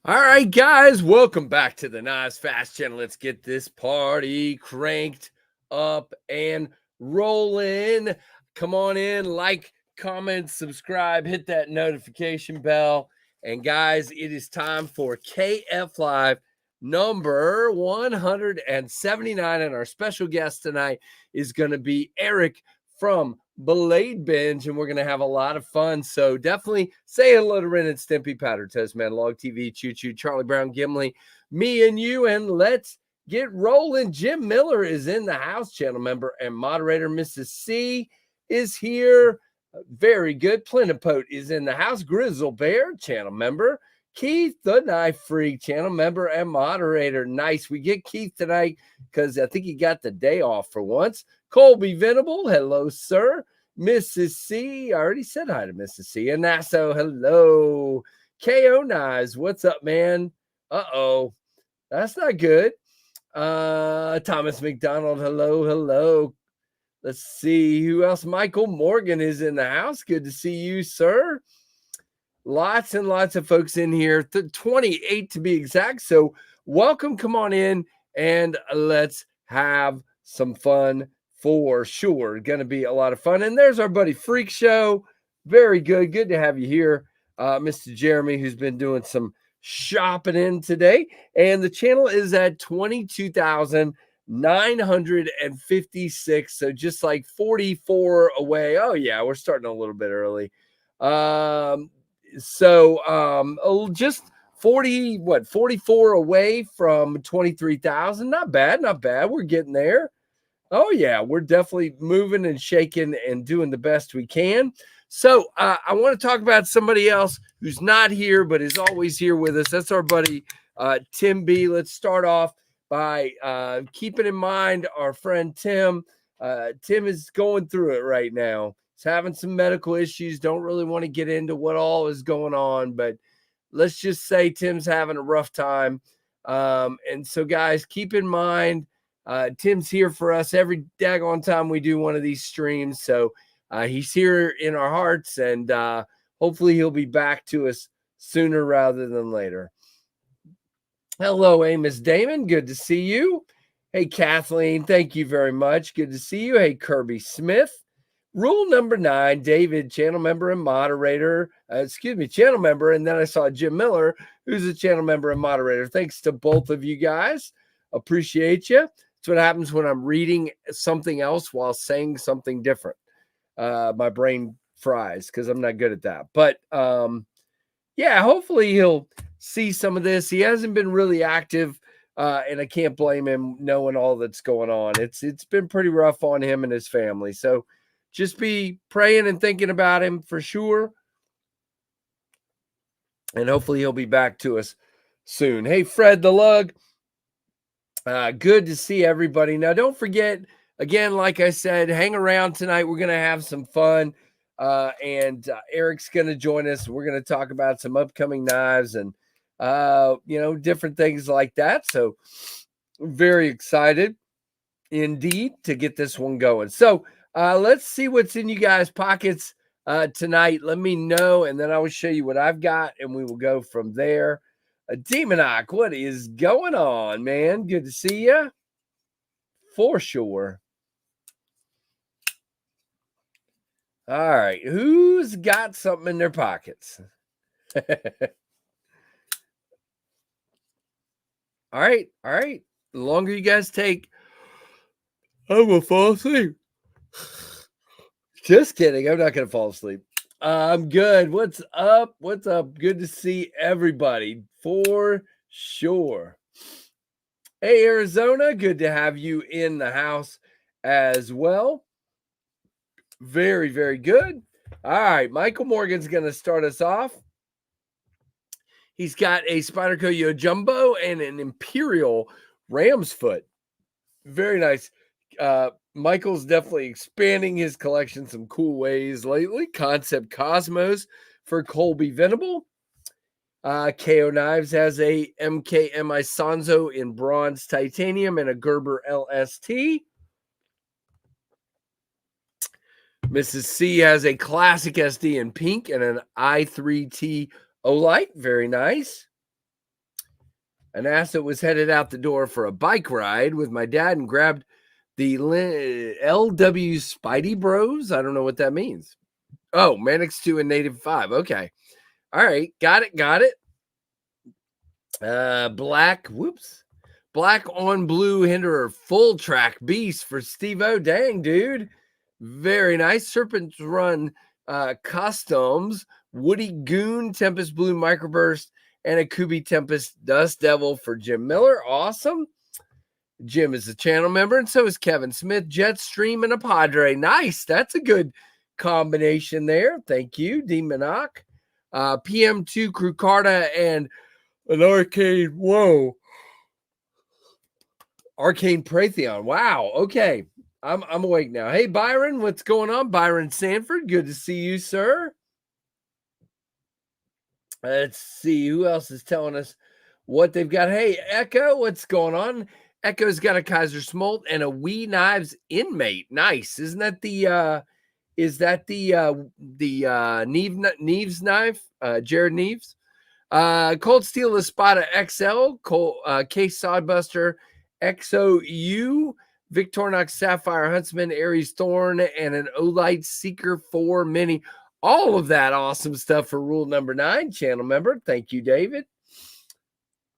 All right, guys, welcome back to the Nas Fast channel. Let's get this party cranked up and rolling. Come on in, like, comment, subscribe, hit that notification bell. And guys, it is time for KFLive number 179. And our special guest tonight is going to be Eric from BladeBinge, and we're going to have a lot of fun. So definitely say hello to Ren and Stimpy, Powder Toast Man, Log TV, Choo Choo, Charlie Brown, Gimli, me and you, and let's get rolling. Jim Miller is in the house, channel member and moderator. Mrs. C is here. Very good. Plenipote is in the house. Grizzle Bear, channel member. Keith, the Knife Freak, channel member and moderator. Nice. We get Keith tonight because I think he got the day off for once. Colby Venable, hello, sir. Mrs. C, I already said hi to Mrs. C. And Nasso, hello. KO Knives, what's up, man? Uh-oh, that's not good. Thomas McDonald, hello. Let's see who else. Michael Morgan is in the house. Good to see you, sir. Lots and lots of folks in here, 28 to be exact. So welcome, come on in, and let's have some fun for sure. Going to be a lot of fun. And there's our buddy Freak Show. Very good. Good to have you here, Mr. Jeremy, who's been doing some shopping in today. And the channel is at 22,956. So just like 44 away. Oh, yeah, we're starting a little bit early. Just 44 away from 23,000. Not bad. We're getting there. Oh, yeah, we're definitely moving and shaking and doing the best we can. So I want to talk about somebody else who's not here, but is always here with us. That's our buddy, Tim B. Let's start off by keeping in mind our friend Tim. Tim is going through it right now. He's having some medical issues. Don't really want to get into what all is going on, but let's just say Tim's having a rough time. And so, guys, keep in mind, Tim's here for us every daggone time we do one of these streams. So he's here in our hearts, and hopefully he'll be back to us sooner rather than later. Hello, Amos Damon. Good to see you. Hey, Kathleen. Thank you very much. Good to see you. Hey, Kirby Smith. Rule number 9, David, channel member and moderator. Channel member. And then I saw Jim Miller, who's a channel member and moderator. Thanks to both of you guys. Appreciate you. That's what happens when I'm reading something else while saying something different. My brain fries because I'm not good at that. But yeah, hopefully he'll see some of this. He hasn't been really active, and I can't blame him knowing all that's going on. It's been pretty rough on him and his family. So just be praying and thinking about him for sure. And hopefully he'll be back to us soon. Hey, Fred the Lug. Good to see everybody. Now, don't forget, again, like I said, hang around tonight. We're going to have some fun. And Eric's going to join us. We're going to talk about some upcoming knives and, different things like that. So very excited indeed to get this one going. So let's see what's in you guys' pockets tonight. Let me know, and then I will show you what I've got, and we will go from there. Demonoc, what is going on, man? Good to see you. For sure. All right. Who's got something in their pockets? All right. The longer you guys take, I'm going to fall asleep. Just kidding. I'm not going to fall asleep. I'm good. What's up? Good to see everybody for sure. Hey, Arizona. Good to have you in the house as well. Very, very good. All right. Michael Morgan's going to start us off. He's got a Spyderco Yo Jumbo and an Imperial Ram's Foot. Very nice. Michael's definitely expanding his collection some cool ways lately. Concept Cosmos for Colby Venable. KO Knives has a MKMI Sanzo in bronze titanium and a Gerber LST. Mrs. C has a classic SD in pink and an i3T Olight. Very nice. An asset was headed out the door for a bike ride with my dad and grabbed the LW Spidey Bros. I don't know what that means. Oh, Manix 2 and Native 5. Okay. All right. Got it. Black on blue Hinderer full track beast for Steve-O. Dang, dude. Very nice. Serpent's Run customs. Woody Goon, Tempest Blue Microburst, and a Kubi Tempest Dust Devil for Jim Miller. Awesome. Jim is a channel member, and so is Kevin Smith, Jetstream, and a Padre. Nice. That's a good combination there. Thank you, D. Minoc. PM2 Crucarda and an Arcane. Whoa. Arcane Pratheon. Wow. Okay. I'm awake now. Hey, Byron, what's going on? Byron Sanford. Good to see you, sir. Let's see who else is telling us what they've got. Hey, Echo, what's going on? Echo's got a Kaiser Smolt and a Wee Knives Inmate. Nice. Isn't that the Neves knife? Jared Neves. Cold Steel Espada XL, Case Sodbuster XOU, Victorinox Sapphire Huntsman, Aries Thorn, and an Olight Seeker 4 Mini. All of that awesome stuff for rule number 9, channel member. Thank you, David.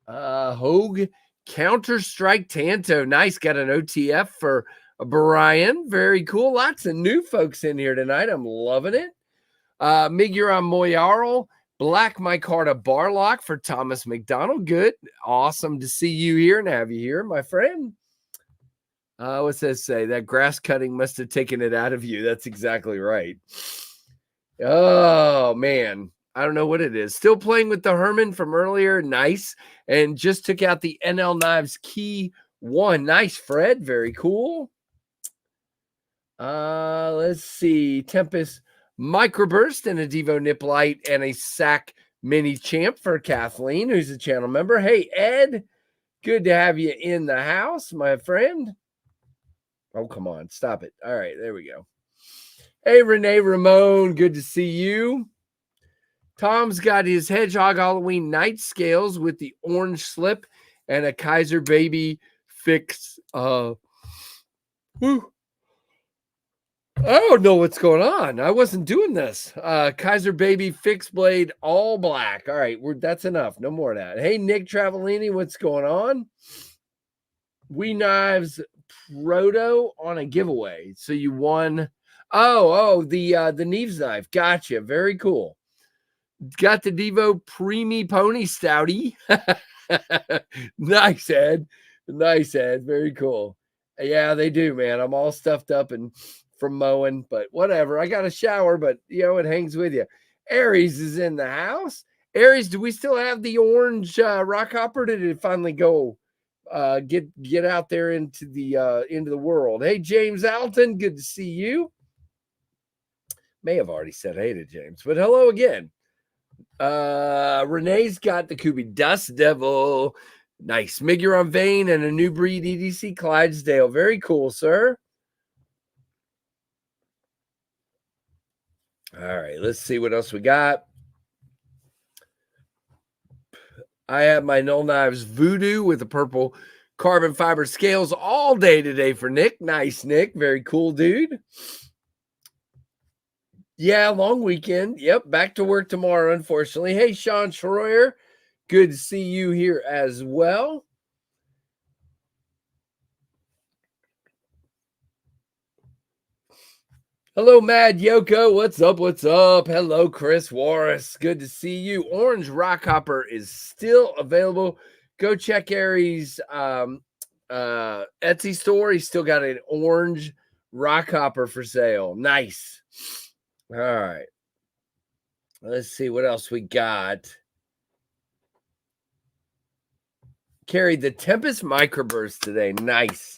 Hogue Counter-Strike Tanto. Nice. Got an OTF for Brian. Very cool. Lots of new folks in here tonight. I'm loving it. Miguron Moyarl. Black Micarta Barlock for Thomas McDonald. Good. Awesome to see you here and have you here, my friend. What's that say? That grass cutting must have taken it out of you. That's exactly right. Oh, man. I don't know what it is. Still playing with the Herman from earlier. Nice. And just took out the NL Knives Key 1. Nice, Fred. Very cool. Let's see. Tempest Microburst and a Devo Nip Light and a Sack Mini Champ for Kathleen, who's a channel member. Hey, Ed. Good to have you in the house, my friend. Oh, come on. Stop it. All right. There we go. Hey, Renee Ramon. Good to see you. Tom's got his Hedgehog Halloween night scales with the orange slip and a Kaiser Baby fix. Woo. I don't know what's going on. I wasn't doing this. Kaiser Baby fixed blade all black. All right, that's enough. No more of that. Hey, Nick Travellini, what's going on? Wee Knives Proto on a giveaway. So you won. The Neves knife. Gotcha. Very cool. Got the Devo Preemie Pony Stouty. Nice, Ed. Nice, Ed. Very cool. Yeah, they do, man. I'm all stuffed up and from mowing, but whatever. I got a shower, but it hangs with you. Aries is in the house. Aries, do we still have the orange rock hopper? Did it finally go get out there into the world? Hey, James Alton, good to see you. May have already said hey to James, but hello again. Renee's got the Kubi Dust Devil. Nice. Miguron Vein and a new breed EDC Clydesdale. Very cool, sir. All right, let's see what else we got. I have my Null Knives Voodoo with the purple carbon fiber scales all day today for Nick. Nice, Nick. Very cool, dude. Yeah, long weekend. Yep, back to work tomorrow, unfortunately. Hey, Sean Schroyer, good to see you here as well. Hello, Mad Yoko. What's up? What's up? Hello, Chris Warris. Good to see you. Orange Rock Hopper is still available. Go check Aries' Etsy store. He's still got an orange Rock Hopper for sale. Nice. All right. Let's see what else we got. Carried the Tempest Microburst today. Nice.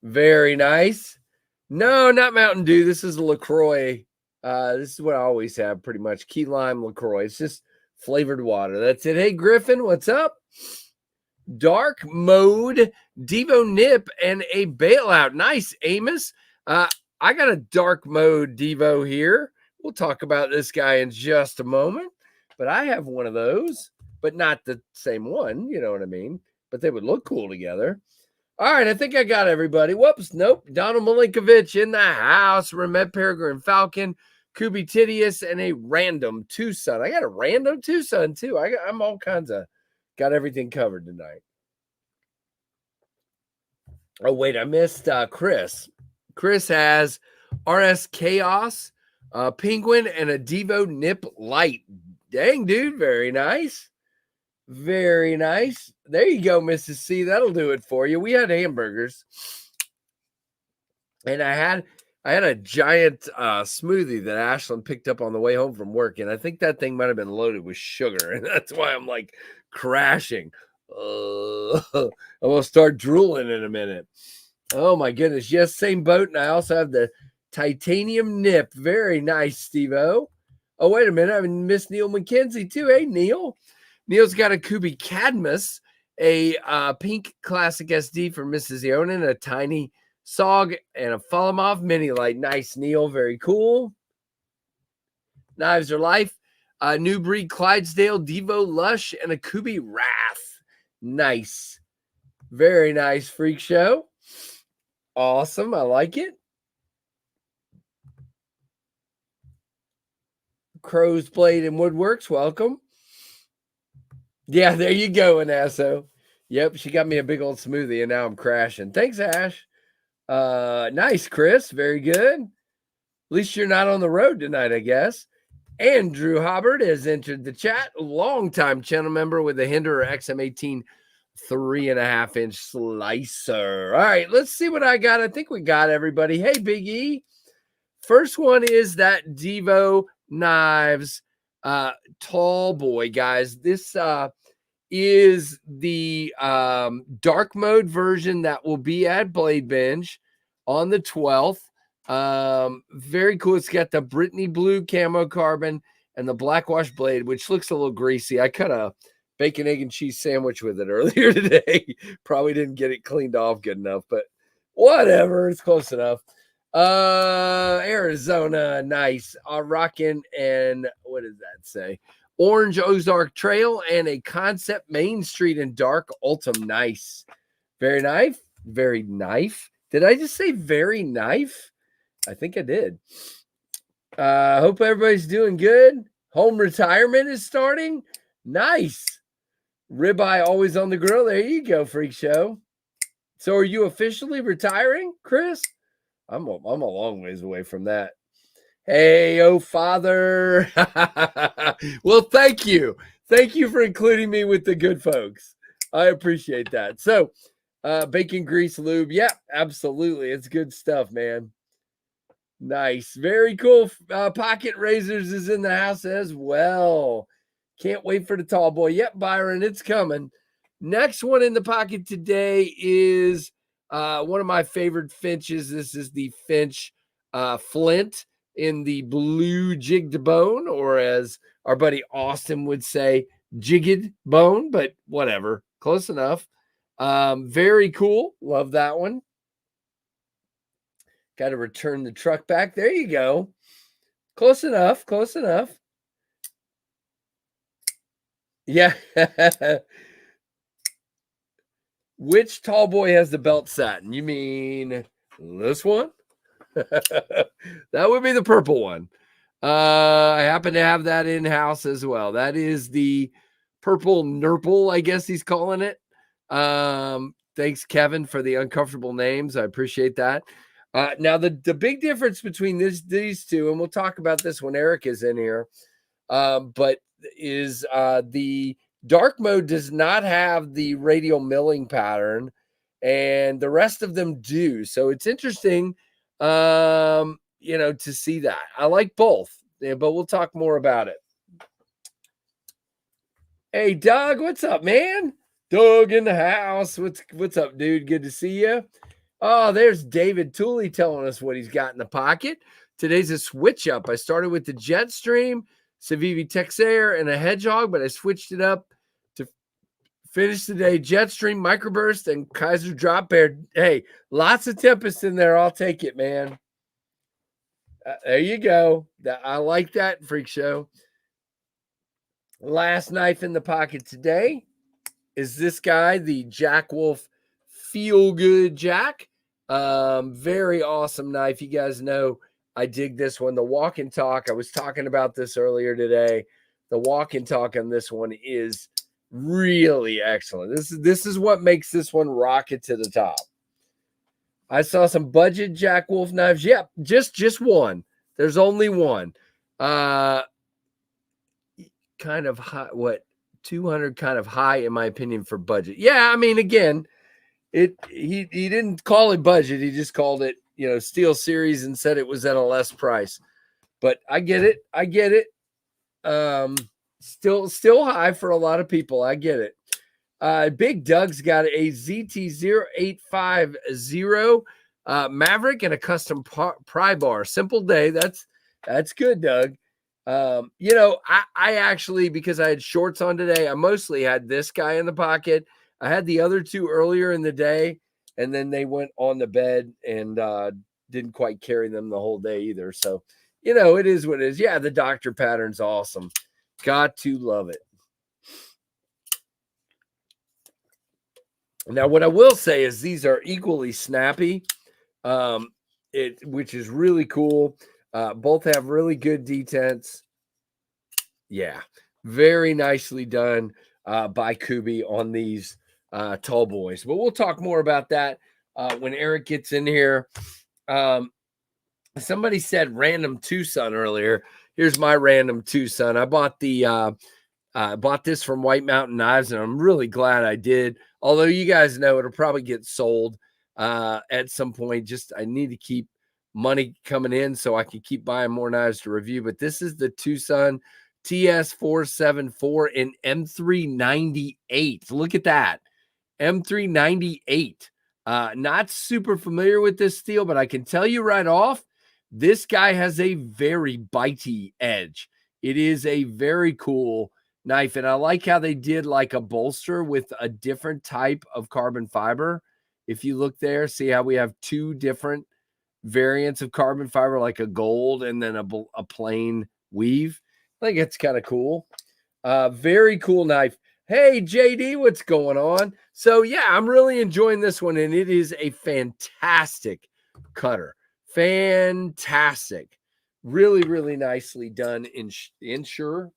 Very nice. No, not Mountain Dew. This is a LaCroix. This is what I always have pretty much. Key lime LaCroix. It's just flavored water. That's it. Hey, Griffin, what's up? Dark Mode, Devo Nip, and a Bailout. Nice, Amos. I got a Dark Mode Devo here. We'll talk about this guy in just a moment. But I have one of those, but not the same one. You know what I mean? but they would look cool together. All right, I think I got everybody. Whoops, nope. Donald Milinkovic in the house. Remet Peregrine Falcon, Kubi Titius, and a random Tucson. I got a random Tucson too. I'm all kinds of got everything covered tonight. Oh wait, I missed Chris. Chris has RS Chaos, Penguin, and a Devo Nip Light. Dang, dude, very nice. Very nice. There you go, Mrs. C. That'll do it for you. We had hamburgers. And I had a giant smoothie that Ashlyn picked up on the way home from work. And I think that thing might have been loaded with sugar. And that's why I'm like crashing. I'm going to start drooling in a minute. Oh my goodness. Yes, same boat. And I also have the titanium nip. Very nice, Steve-O. Oh, wait a minute. I missed Neil McKenzie too. Hey, Neil. Neil's got a Kubi Cadmus, a pink classic SD for Mrs. Ionin, a tiny Sog, and a Falamov mini light. Nice, Neil. Very cool. Knives Are Life. New breed Clydesdale, Devo Lush, and a Kubi Wrath. Nice. Very nice, Freak Show. Awesome. I like it. Crow's Blade and Woodworks. Welcome. Yeah, there you go, Anasso. Yep, she got me a big old smoothie, and now I'm crashing. Thanks, Ash. Nice, Chris. Very good. At least you're not on the road tonight, I guess. Andrew Hubbard has entered the chat. Longtime channel member with a Hinderer XM18 3.5-inch slicer. All right, let's see what I got. I think we got everybody. Hey, Big E. First one is that Devo Knives Tall Boy, guys. This is the dark mode version that will be at BladeBinge on the 12th. Very cool. It's got the Brittany blue camo carbon and the black wash blade, which looks a little greasy. I cut a bacon, egg, and cheese sandwich with it earlier today. Probably didn't get it cleaned off good enough, but whatever. It's close enough. Arizona, nice. Rockin' and what does that say? Orange Ozark Trail and a Concept Main Street in dark Ultim. Nice. Very nice. Very knife. Did I just say very knife? I think I did. Hope everybody's doing good. Home retirement is starting. Nice. Ribeye always on the grill. There you go, Freak Show. So are you officially retiring, Chris? I'm a long ways away from that. Hey, oh, father. Well, thank you. Thank you for including me with the good folks. I appreciate that. So, bacon grease lube. Yeah, absolutely. It's good stuff, man. Nice. Very cool. Pocket Razors is in the house as well. Can't wait for the tall boy. Yep, Byron, it's coming. Next one in the pocket today is one of my favorite Finches. This is the Finch Flint in the blue jigged bone, or as our buddy Austin would say, jigged bone, but whatever. Close enough. Very cool. Love that one. Got to return the truck back. There you go. Close enough. Close enough. Yeah. Which tall boy has the belt satin? You mean this one? That would be the purple one. I happen to have that in-house as well. That is the purple Nurple, I guess he's calling it. Thanks, Kevin, for the uncomfortable names. I appreciate that. Now, the big difference between these two, and we'll talk about this when Eric is in here, but is the dark mode does not have the radial milling pattern, and the rest of them do. So it's interesting, to see that. I like both, but we'll talk more about it. Hey, Doug, what's up, man? Doug in the house. What's up, dude? Good to see you. Oh, there's David Tooley telling us what he's got in the pocket. Today's a switch up. I started with the Jetstream, Civivi Texair, and a Hedgehog, but I switched it up to finish the day. Jetstream, Microburst, and Kaiser Drop Bear. Hey, lots of Tempest in there. I'll take it, man. There you go. I like that, Freak Show. Last knife in the pocket today is this guy, the Jack Wolf Feel Good Jack. Very awesome knife. You guys know I dig this one. The walk and talk, I was talking about this earlier today. The walk and talk on this one is really excellent. This is what makes this one rocket to the top. I saw some budget Jack Wolf knives. Yep, just one. There's only one. Kind of high, what, 200 kind of high in my opinion for budget. Yeah, I mean, again, he didn't call it budget. He just called it, Steel Series and said it was at a less price. But I get it. I get it. Still high for a lot of people. I get it. Big Doug's got a ZT0850 Maverick and a custom pry bar. Simple day. That's good, Doug. I actually, because I had shorts on today, I mostly had this guy in the pocket. I had the other two earlier in the day, and then they went on the bed and didn't quite carry them the whole day either. So, it is what it is. Yeah, the doctor pattern's awesome. Got to love it. Now, what I will say is these are equally snappy, which is really cool. Both have really good detents. Yeah, very nicely done by Kubi on these tall boys. But we'll talk more about that when Eric gets in here. Somebody said random Tucson earlier. Here's my random Tucson. I bought bought this from White Mountain Knives, and I'm really glad I did. Although you guys know it'll probably get sold at some point. Just I need to keep money coming in so I can keep buying more knives to review. But this is the Tucson TS474 in M398. Look at that. M398. Not super familiar with this steel, but I can tell you right off, this guy has a very bitey edge. It is a very cool knife, and I like how they did like a bolster with a different type of carbon fiber. If you look there, see how we have two different variants of carbon fiber, like a gold and then a plain weave. I think it's kind of cool. Very cool knife. Hey, JD, what's going on? So, yeah, I'm really enjoying this one, and it is a fantastic cutter. Fantastic. Really, really nicely done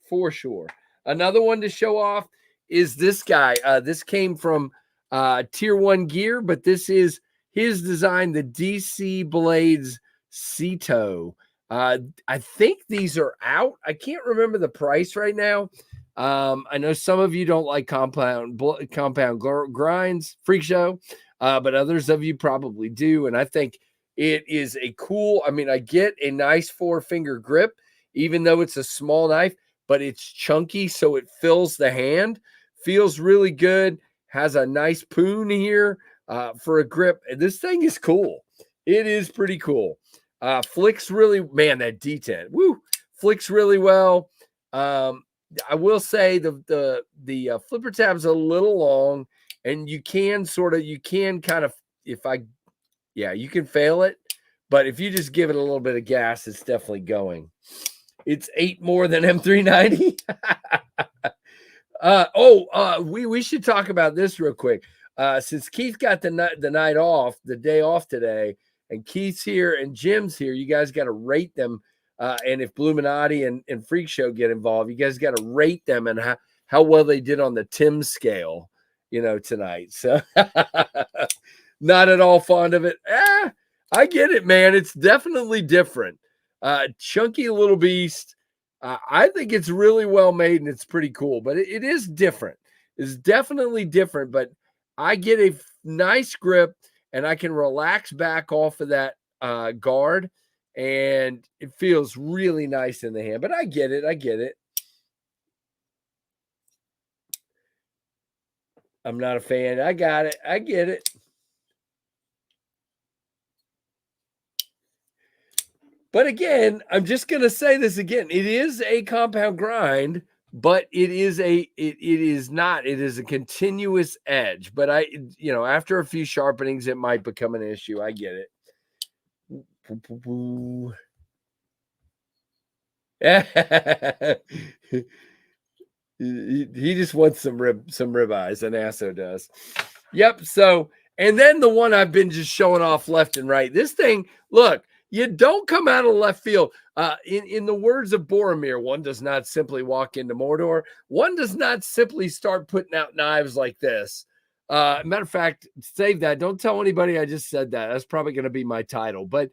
for sure. Another one to show off is this guy. This came from Tier 1 Gear, but this is his design, the DC Blades Ceto. I think these are out. I can't remember the price right now. I know some of you don't like compound grinds, freak show, but others of you probably do. And I think it is a cool, I get a nice 4-finger grip, even though it's a small knife, but it's chunky, so it fills the hand. Feels really good. Has a nice poon here for a grip. This thing is cool. It is pretty cool. Flicks really, man, that detent. Woo! Flicks really well. I will say the flipper tab's a little long, and you can kind of, you can fail it, but if you just give it a little bit of gas, it's definitely going. It's 8 more than M390. We should talk about this real quick. Since Keith got the day off today, and Keith's here and Jim's here, you guys got to rate them. And if Bluminati and Freak Show get involved, you guys got to rate them and how well they did on the Tim scale, tonight. So not at all fond of it. I get it, man. It's definitely different. Chunky little beast. I think it's really well made and it's pretty cool, but it is different. It's definitely different, but I get a nice grip and I can relax back off of that guard, and it feels really nice in the hand. But I get it. I'm not a fan. I got it. I get it. But again, I'm just going to say this again. It is a compound grind, but it is a continuous edge. But after a few sharpenings, it might become an issue. I get it. He just wants some ribeyes, and Asso does. Yep. So, and then the one I've been just showing off left and right. This thing, look, you don't come out of left field. In the words of Boromir, one does not simply walk into Mordor. One does not simply start putting out knives like this. Matter of fact, save that. Don't tell anybody I just said that. That's probably going to be my title. But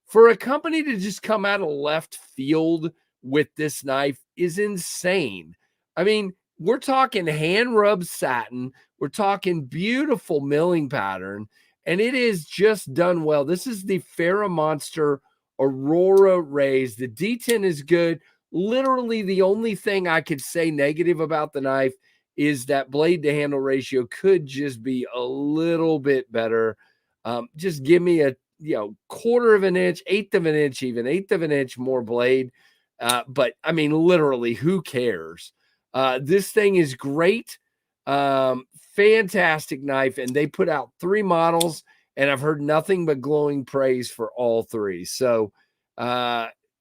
for a company to just come out of left field with this knife is insane. I mean, we're talking hand rubbed satin. We're talking beautiful milling pattern, and it is just done well. This is the Monster Aurora Rays. The D10 is good. Literally, the only thing I could say negative about the knife is that blade to handle ratio could just be a little bit better. Just give me a quarter of an inch, eighth of an inch more blade. But I mean, literally, who cares? This thing is great. Fantastic knife. And they put out 3 models, and I've heard nothing but glowing praise for all 3. So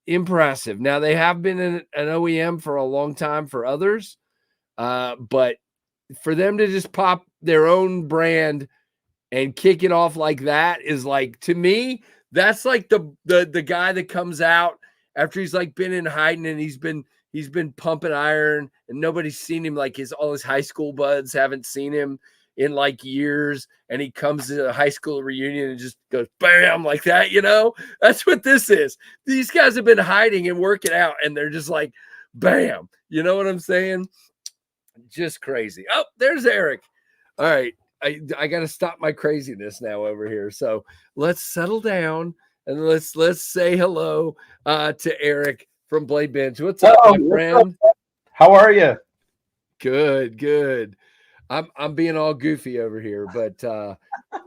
impressive. Now, they have been an OEM for a long time for others, but for them to just pop their own brand and kick it off like that is like, to me, that's like the guy that comes out after he's like been in hiding and he's been pumping iron and nobody's seen him, like all his high school buds haven't seen him in like years, and he comes to a high school reunion and just goes bam like that. That's what this is. These guys have been hiding and working out, and they're just like bam. You know what I'm saying? Just crazy. Oh, there's Eric. All right. I got to stop my craziness now over here. So let's settle down and let's say hello to Eric from BladeBinge. What's up, my friend? How are you? Good. I'm being all goofy over here, but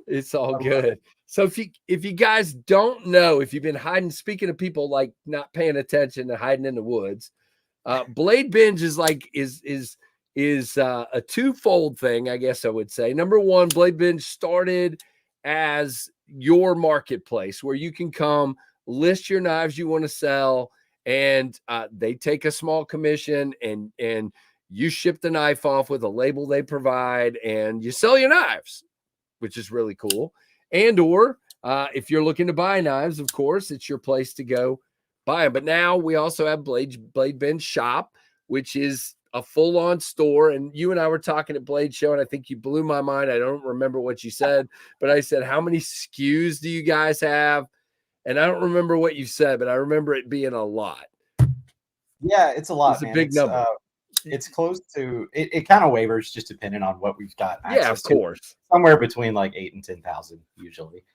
it's all good. So if you guys don't know, if you've been hiding, speaking of people like not paying attention and hiding in the woods, BladeBinge is a twofold thing, I guess I would say. Number one, BladeBinge started as your marketplace where you can come list your knives you want to sell, and they take a small commission, and you ship the knife off with a label they provide, and you sell your knives, which is really cool. And or if you're looking to buy knives, of course, it's your place to go buy them. But now we also have BladeBinge Shop, which is a full-on store. And you and I were talking at Blade Show, and I think you blew my mind. I don't remember what you said, but I said, how many SKUs do you guys have? And I don't remember what you said, but I remember it being a lot. Yeah, it's a lot. It's a big number. It's close to it. It kind of wavers just depending on what we've got access of course. To. Somewhere between like 8,000 and 10,000 usually.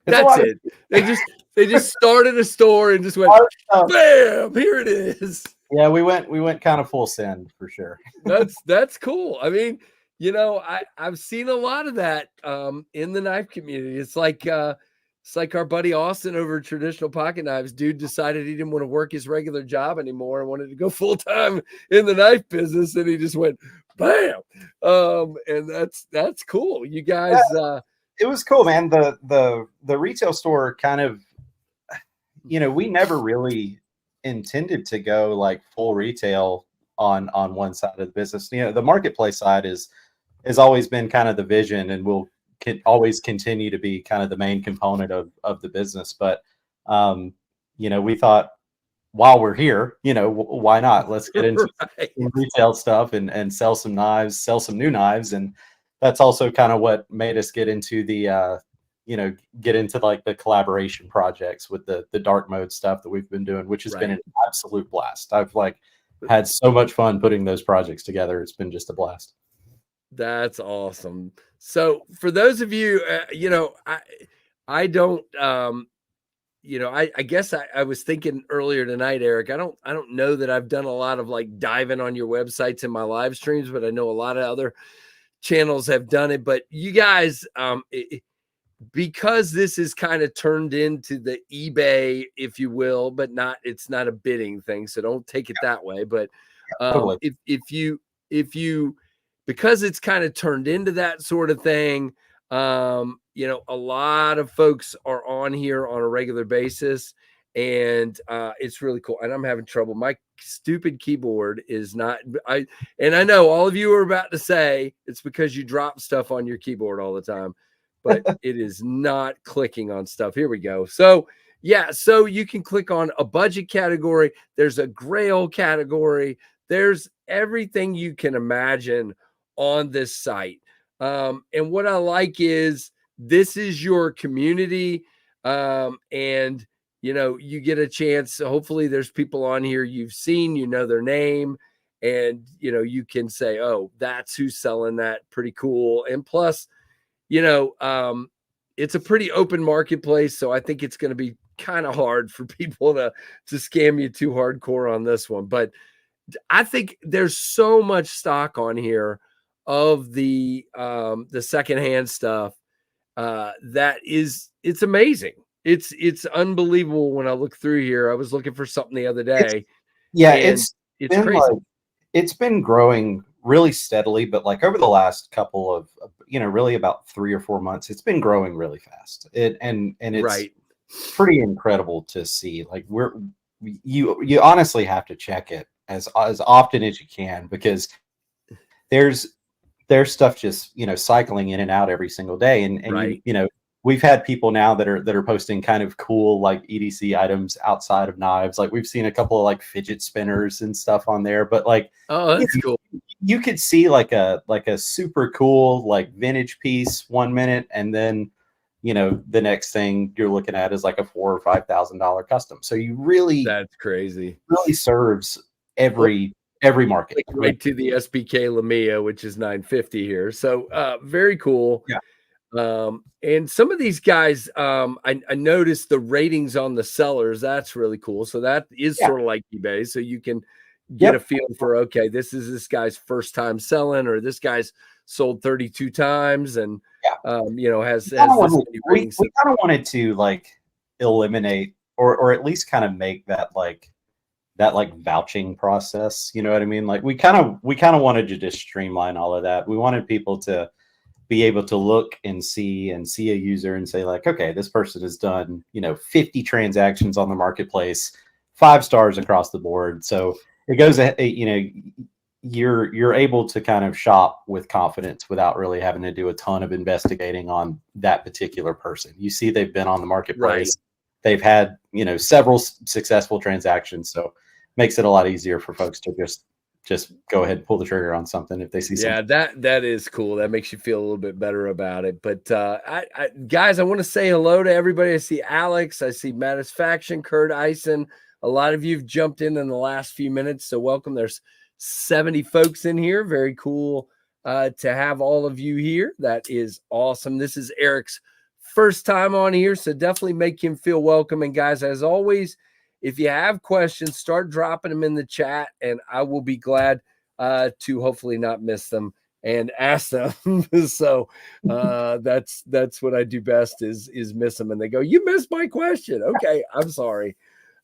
That's it. They just started a store and just went bam, here it is. Yeah, we went kind of full send for sure. That's cool. I mean, I've seen a lot of that in the knife community. It's like our buddy Austin over at Traditional Pocket Knives. Dude decided he didn't want to work his regular job anymore and wanted to go full time in the knife business, and he just went bam. And that's cool. You guys. Yeah, it was cool, man. The retail store kind of, we never really intended to go like full retail on one side of the business. The marketplace side has always been kind of the vision, and will always continue to be kind of the main component of the business. But we thought, while we're here, why not? Let's get into some retail stuff and sell some knives, sell some new knives. And that's also kind of what made us get into the get into like the collaboration projects with the dark mode stuff that we've been doing, which has been an absolute blast. I've had so much fun putting those projects together. It's been just a blast. That's awesome. So for those of you, I don't, I guess I was thinking earlier tonight, Eric, I don't know that I've done a lot of like diving on your websites in my live streams, but I know a lot of other channels have done it. But you guys, because this is kind of turned into the eBay, if you will, but it's not a bidding thing. So don't take it that way. But Totally. if you, because it's kind of turned into that sort of thing, a lot of folks are on here on a regular basis, and it's really cool. And I'm having trouble. My stupid keyboard is not. And I know all of you are about to say it's because you drop stuff on your keyboard all the time, but it is not clicking on stuff. Here we go. So yeah, so you can click on a budget category. There's a grail category. There's everything you can imagine on this site. And what I like is this is your community, and you get a chance. Hopefully there's people on here you've seen, their name, and you can say, oh, that's who's selling that. Pretty cool. And plus, it's a pretty open marketplace, so I think it's going to be kind of hard for people to scam you too hardcore on this one. But I think there's so much stock on here of the secondhand stuff that it's amazing. It's unbelievable. When I look through here, I was looking for something the other day. It's crazy. It's been growing really steadily, but like over the last couple of really about 3 or 4 months, it's been growing really fast. And it's right. Pretty incredible to see. Like you honestly have to check it as often as you can, because there's stuff just cycling in and out every single day, and right. We've had people now that are posting kind of cool like EDC items outside of knives. Like we've seen a couple of like fidget spinners and stuff on there, but like, oh, that's cool. You could see like a super cool like vintage piece 1 minute, and then the next thing you're looking at is like a $4,000 or $5,000 custom. So that's crazy. Really serves every market. Right to the SPK Lamia, which is $950 here. So very cool. Yeah. And some of these guys, I noticed the ratings on the sellers. That's really cool. So that is sort of like eBay. So you can get a feel for, okay, this is this guy's first time selling, or this guy's sold 32 times and has this many ratings. We kind of wanted to like eliminate or at least kind of make that vouching process. You know what I mean? Like we kind of wanted to just streamline all of that. We wanted people to be able to look and see a user and say like, okay, this person has done 50 transactions on the marketplace, 5 stars across the board. So it goes, you're able to kind of shop with confidence without really having to do a ton of investigating on that particular person. You see, they've been on the marketplace, they've had several successful transactions, so makes it a lot easier for folks to just go ahead and pull the trigger on something if they see something. Yeah, that is cool. That makes you feel a little bit better about it. But guys, I want to say hello to everybody. I see Alex, I see Matisfaction, Kurt Eisen. A lot of you've jumped in the last few minutes, so welcome. There's 70 folks in here. Very cool to have all of you here. That is awesome. This is Eric's first time on here, so definitely make him feel welcome. And guys, as always, if you have questions, start dropping them in the chat, and I will be glad to hopefully not miss them and ask them. So that's what I do best is miss them, and they go, "You missed my question." Okay, I'm sorry.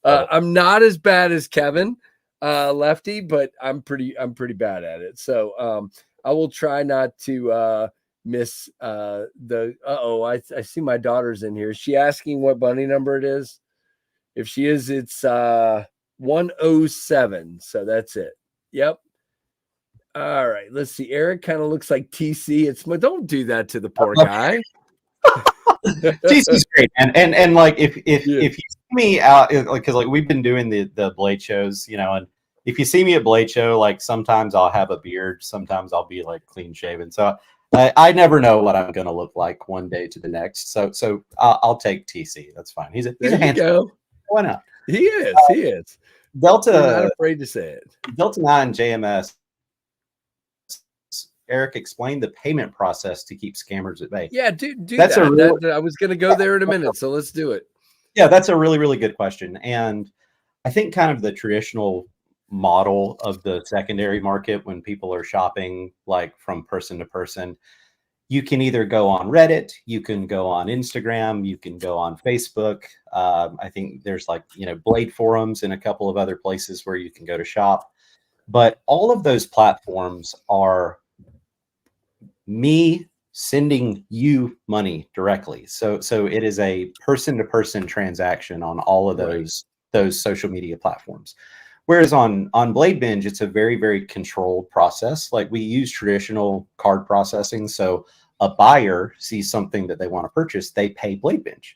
I'm not as bad as Kevin Lefty, but I'm pretty bad at it. So I will try not to miss the. I see my daughter's in here. Is she asking what bunny number it is? If she is, it's 107. So that's it. Yep. All right. Let's see. Eric kind of looks like TC. Don't do that to the poor guy. TC's great, and like if you see me out, because like we've been doing the Blade shows, and if you see me at Blade Show, like sometimes I'll have a beard, sometimes I'll be like clean shaven. So I never know what I'm gonna look like one day to the next. So I'll take TC. That's fine. He's a handsome. Why not? He is. He is. Delta. I'm not afraid to say it. Delta 9 JMS. Eric, explain the payment process to keep scammers at bay. Yeah, do that's that. I was going to go there in a minute, so let's do it. Yeah, that's a really, really good question. And I think kind of the traditional model of the secondary market, when people are shopping like from person to person, you can either go on Reddit, you can go on Instagram, you can go on Facebook. I think there's like, Blade forums and a couple of other places where you can go to shop. But all of those platforms are me sending you money directly. So it is a person-to-person transaction on all of those social media platforms. Whereas on BladeBinge, it's a very, very controlled process. Like we use traditional card processing. So a buyer sees something that they want to purchase, they pay BladeBinge.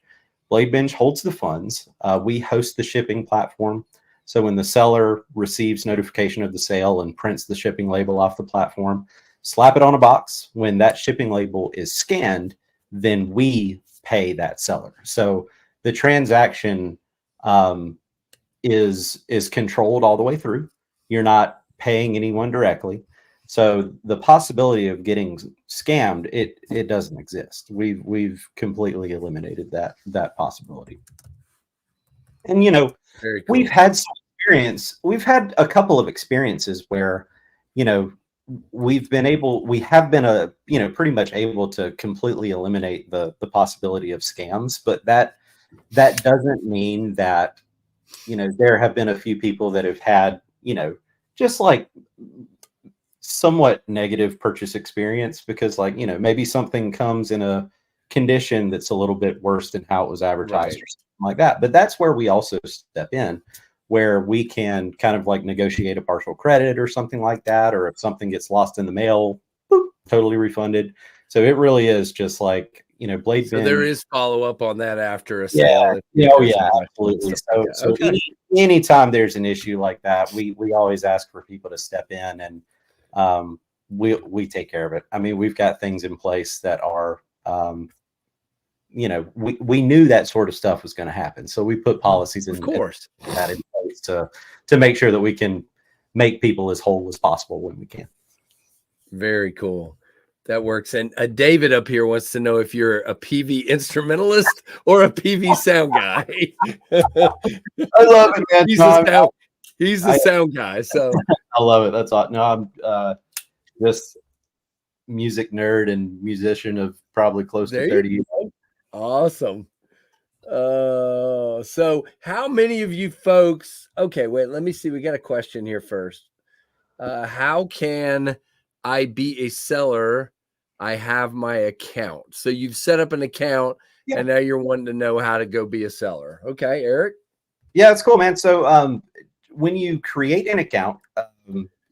BladeBinge holds the funds. We host the shipping platform. So when the seller receives notification of the sale and prints the shipping label off the platform, slap it on a box. When that shipping label is scanned, then we pay that seller. So the transaction is controlled all the way through. You're not paying anyone directly. So the possibility of getting scammed, it doesn't exist. We've completely eliminated that possibility. And Very cool. we've had some experience. We've had a couple of experiences where, we have been pretty much able to completely eliminate the possibility of scams, but that doesn't mean that, there have been a few people that have had, just like somewhat negative purchase experience because maybe something comes in a condition that's a little bit worse than how it was advertised or something like that. But that's where we also step in, where we can kind of like negotiate a partial credit or something like that, or if something gets lost in the mail, boop, totally refunded. So it really is just like, BladeBinge. So there is follow up on that after a Yeah. sale. Yeah, absolutely. So anytime there's an issue like that, we always ask for people to step in and we take care of it. I mean, we've got things in place that are, we knew that sort of stuff was going to happen. So we put policies in, of course, that in place to make sure that we can make people as whole as possible when we can. Very cool. That works. And David up here wants to know if you're a PV instrumentalist or a PV sound guy. I love it, man. He's the sound guy. So I love it. That's all. No, I'm just music nerd and musician of probably close to 30 years. Awesome. So how many of you folks? Okay, wait. Let me see. We got a question here first. How can I be a seller? I have my account. So you've set up an account and now you're wanting to know how to go be a seller. Okay, Eric? Yeah, it's cool, man. So when you create an account,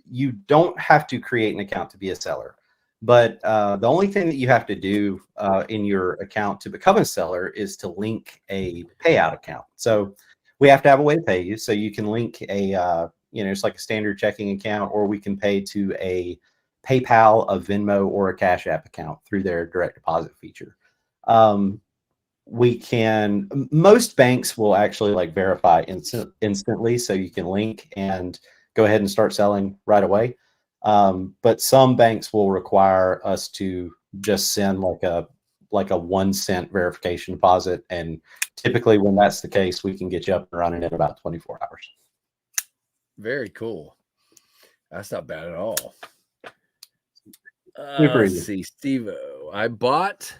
you don't have to create an account to be a seller. But the only thing that you have to do in your account to become a seller is to link a payout account. So we have to have a way to pay you. So you can link a, it's like a standard checking account, or we can pay to a PayPal, a Venmo, or a Cash App account through their direct deposit feature. Most banks will actually like verify instantly, so you can link and go ahead and start selling right away. But some banks will require us to just send like a 1 cent verification deposit. And typically when that's the case, we can get you up and running in about 24 hours. Very cool. That's not bad at all. Super Let's easy. see, Steve-O. I bought,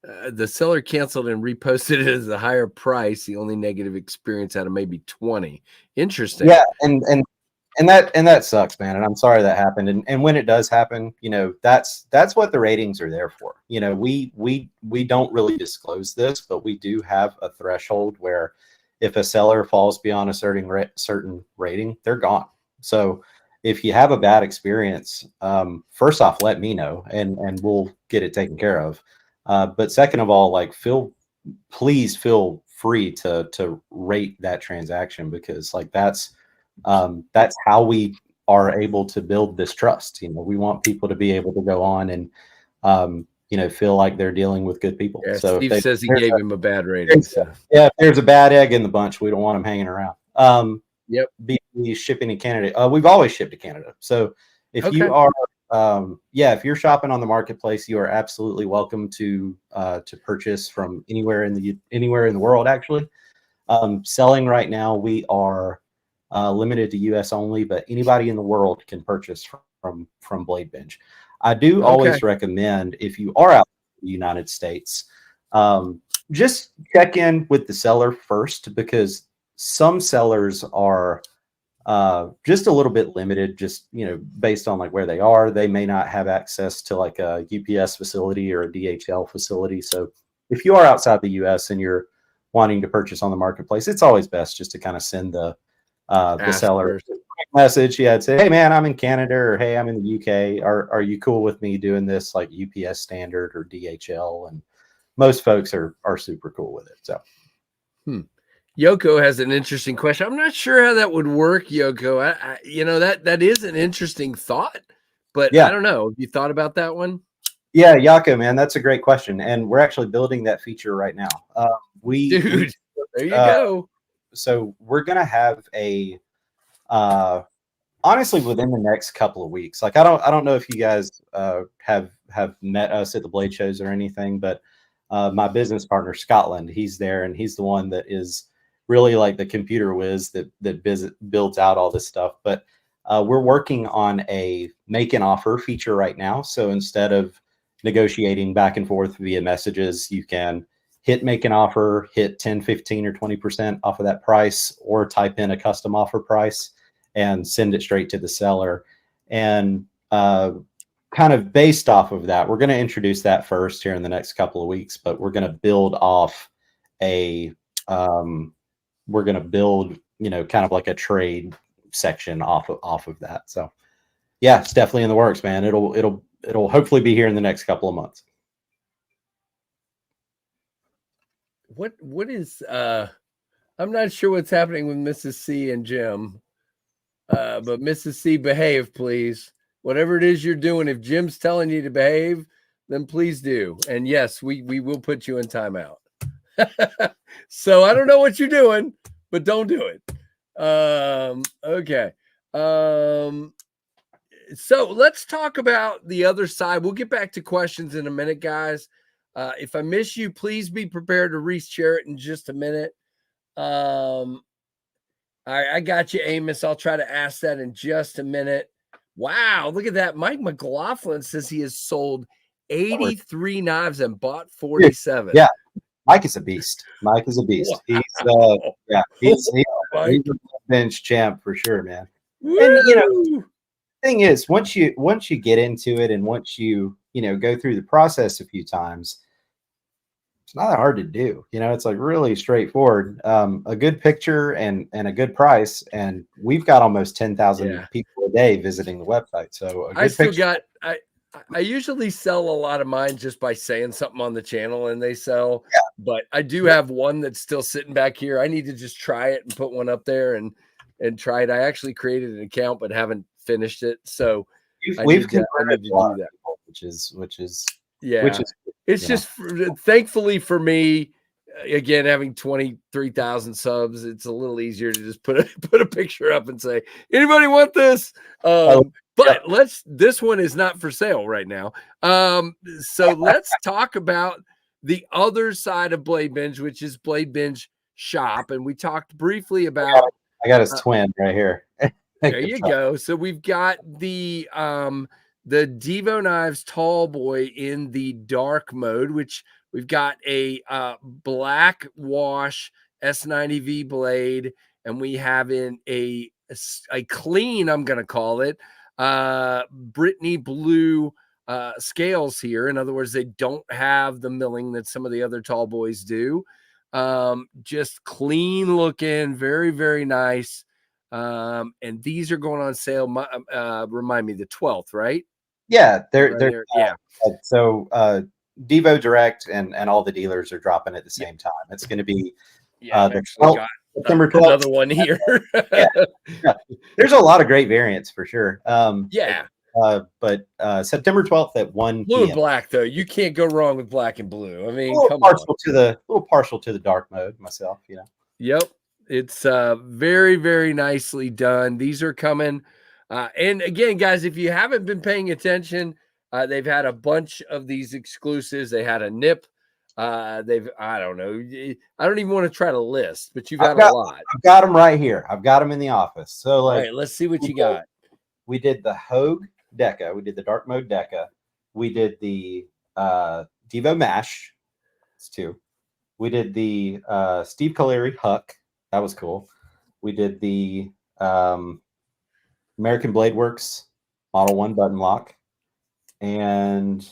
the seller canceled and reposted it as a higher price. The only negative experience out of maybe 20. Interesting. Yeah, and that sucks, man. And I'm sorry that happened. And when it does happen, that's what the ratings are there for. We don't really disclose this, but we do have a threshold where if a seller falls beyond a certain rating, they're gone. So if you have a bad experience, first off, let me know and we'll get it taken care of. But second of all, like please feel free to rate that transaction, because like that's how we are able to build this trust. We want people to be able to go on and feel like they're dealing with good people. Yeah, so Steve says he gave him a bad rating. So. Yeah, if there's a bad egg in the bunch, we don't want them hanging around. Yep. Be shipping to Canada. We've always shipped to Canada. So if you are, if you're shopping on the marketplace, you are absolutely welcome to purchase from anywhere in the world. Actually, selling right now, we are limited to US only, but anybody in the world can purchase from BladeBinge. I do always recommend, if you are out in the United States, just check in with the seller first, because some sellers are just a little bit limited, just, based on like where they are. They may not have access to like a UPS facility or a DHL facility. So if you are outside the US and you're wanting to purchase on the marketplace, it's always best just to kind of send the seller a message. Yeah, I'd say, hey man, I'm in Canada, or hey, I'm in the UK. Are you cool with me doing this like UPS standard or DHL? And most folks are super cool with it. So Yoko has an interesting question. I'm not sure how that would work, Yoko. That is an interesting thought, but yeah. I don't know. Have you thought about that one? Yeah, Yako, man, that's a great question, and we're actually building that feature right now. Dude, there you go. So we're gonna have a honestly within the next couple of weeks. Like I don't know if you guys have met us at the Blade shows or anything, but my business partner Scotland, he's there, and he's the one that is really like the computer whiz that builds out all this stuff. But we're working on a make an offer feature right now. So instead of negotiating back and forth via messages, you can hit make an offer, hit 10, 15, or 20% off of that price, or type in a custom offer price and send it straight to the seller. And kind of based off of that, we're going to introduce that first here in the next couple of weeks, but we're going to build off we're going to build, kind of like a trade section off of that. So yeah, it's definitely in the works, man. It'll hopefully be here in the next couple of months. What is I'm not sure what's happening with Mrs. C and Jim. But Mrs. C, behave, please. Whatever it is you're doing, if Jim's telling you to behave, then please do. And yes, we will put you in timeout. So I don't know what you're doing, but don't do it. Okay. So let's talk about the other side. We'll get back to questions in a minute, guys. If I miss you, please be prepared to reshare it in just a minute. All right, I got you, Amos. I'll try to ask that in just a minute. Wow, look at that. Mike McLaughlin says he has sold 83 knives and bought 47. Yeah, Mike is a beast. Mike is a beast. Wow. He's a bench champ for sure, man. Woo! And thing is, once you get into it, and once you go through the process a few times, it's not that hard to do. It's like really straightforward. A good picture and a good price, and we've got almost 10,000 people a day visiting the website. So I usually sell a lot of mine just by saying something on the channel and they sell. Yeah. But I do have one that's still sitting back here. I need to just try it and put one up there and try it. I actually created an account but haven't finished it. So we've converted a lot of people, which is it's just thankfully for me, again, having 23,000 subs, it's a little easier to just put a picture up and say, anybody want this? But this one is not for sale right now. So let's talk about the other side of BladeBinge, which is BladeBinge Shop. And we talked briefly about, I got his twin right here. There you go. So we've got the DVO Knives Tall Boy in the dark mode, which we've got a black wash S90V blade, and we have in a clean, I'm going to call it, Brittany blue scales here. In other words, they don't have the milling that some of the other Tall Boys do. Just clean looking, very, very nice. And these are going on sale. Remind me, the 12th, right? Yeah, they're so Devo Direct and all the dealers are dropping at the same time. It's going to be the 12th, September 12th. Another one here. Yeah. There's a lot of great variants for sure. But September 12th at 1 blue PM. And black, though, you can't go wrong with black and blue. I mean, a little partial to the dark mode myself. Yep, it's very, very nicely done. These are coming. And again, guys, if you haven't been paying attention, they've had a bunch of these exclusives. They had a nip. I don't know. I don't even want to try to list, but you've got a lot. I've got them right here. I've got them in the office. So all right, let's see what you got. We did the Hogue Deca. We did the dark mode Deca. We did the Devo Mash. It's 2. We did the Steve Colery Huck. That was cool. We did the American Blade Works Model 1 button lock, and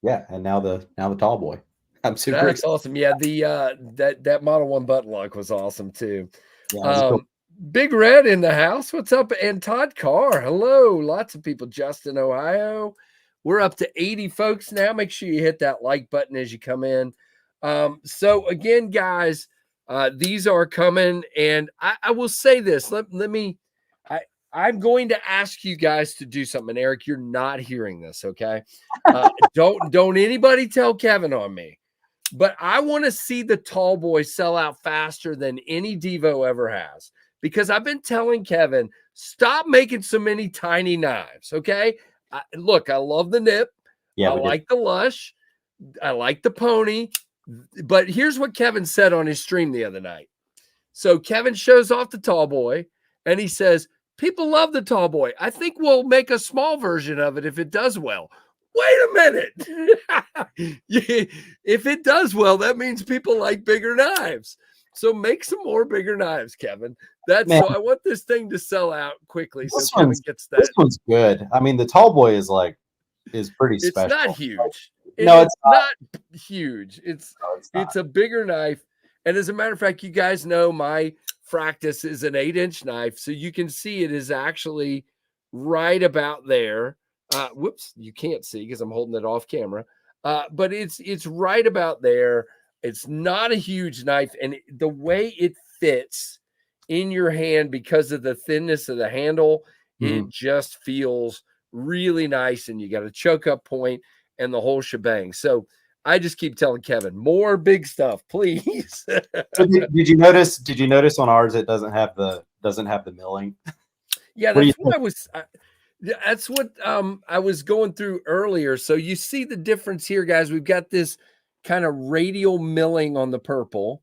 yeah, and now the Tall Boy. I'm super That's excited. awesome. Yeah, the that Model 1 button lock was awesome too. Yeah, cool. Big Red in the house. What's up? And Todd Carr. Hello. Lots of people. Justin, Ohio. We're up to 80 folks now. Make sure you hit that like button as you come in. So again, guys, these are coming, and I will say this. Let me. I'm going to ask you guys to do something. Eric, you're not hearing this, okay? Don't anybody tell Kevin on me. But I want to see the Tall Boy sell out faster than any Devo ever has, because I've been telling Kevin, stop making so many tiny knives. Okay. Look, I love the nip. Yeah, I like the lush. I like the pony. But here's what Kevin said on his stream the other night. So Kevin shows off the Tall Boy and he says, people love the Tall Boy. I think we'll make a small version of it if it does well. Wait a minute. If it does well, that means people like bigger knives. So make some more bigger knives, Kevin. So I want this thing to sell out quickly. So Kevin gets that. This one's good. I mean, the Tall Boy is pretty special. It's not huge. No, it's not huge. It's a bigger knife. And as a matter of fact, you guys know my Fractus is an 8-inch knife. So you can see it is actually right about there. Whoops, you can't see because I'm holding it off camera. But it's right about there. It's not a huge knife, and the way it fits in your hand because of the thinness of the handle, it just feels really nice. And you got a choke up point and the whole shebang. So I just keep telling Kevin, more big stuff, please. So did you notice on ours it doesn't have the milling? Yeah, that's what that's what I was going through earlier. So you see the difference here, guys. We've got this kind of radial milling on the purple,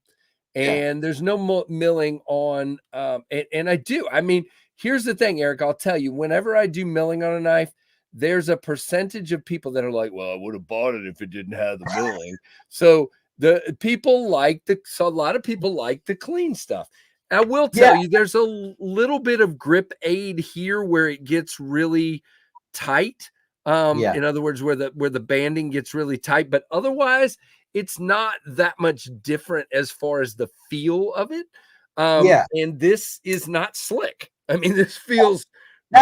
and there's no milling on and I do. I mean, here's the thing, Eric, I'll tell you, whenever I do milling on a knife, there's a percentage of people that are like, well, I would have bought it if it didn't have the milling. So a lot of people like the clean stuff. I will tell you, there's a little bit of grip aid here where it gets really tight. In other words, where the banding gets really tight, but otherwise it's not that much different as far as the feel of it. And this is not slick. I mean, this feels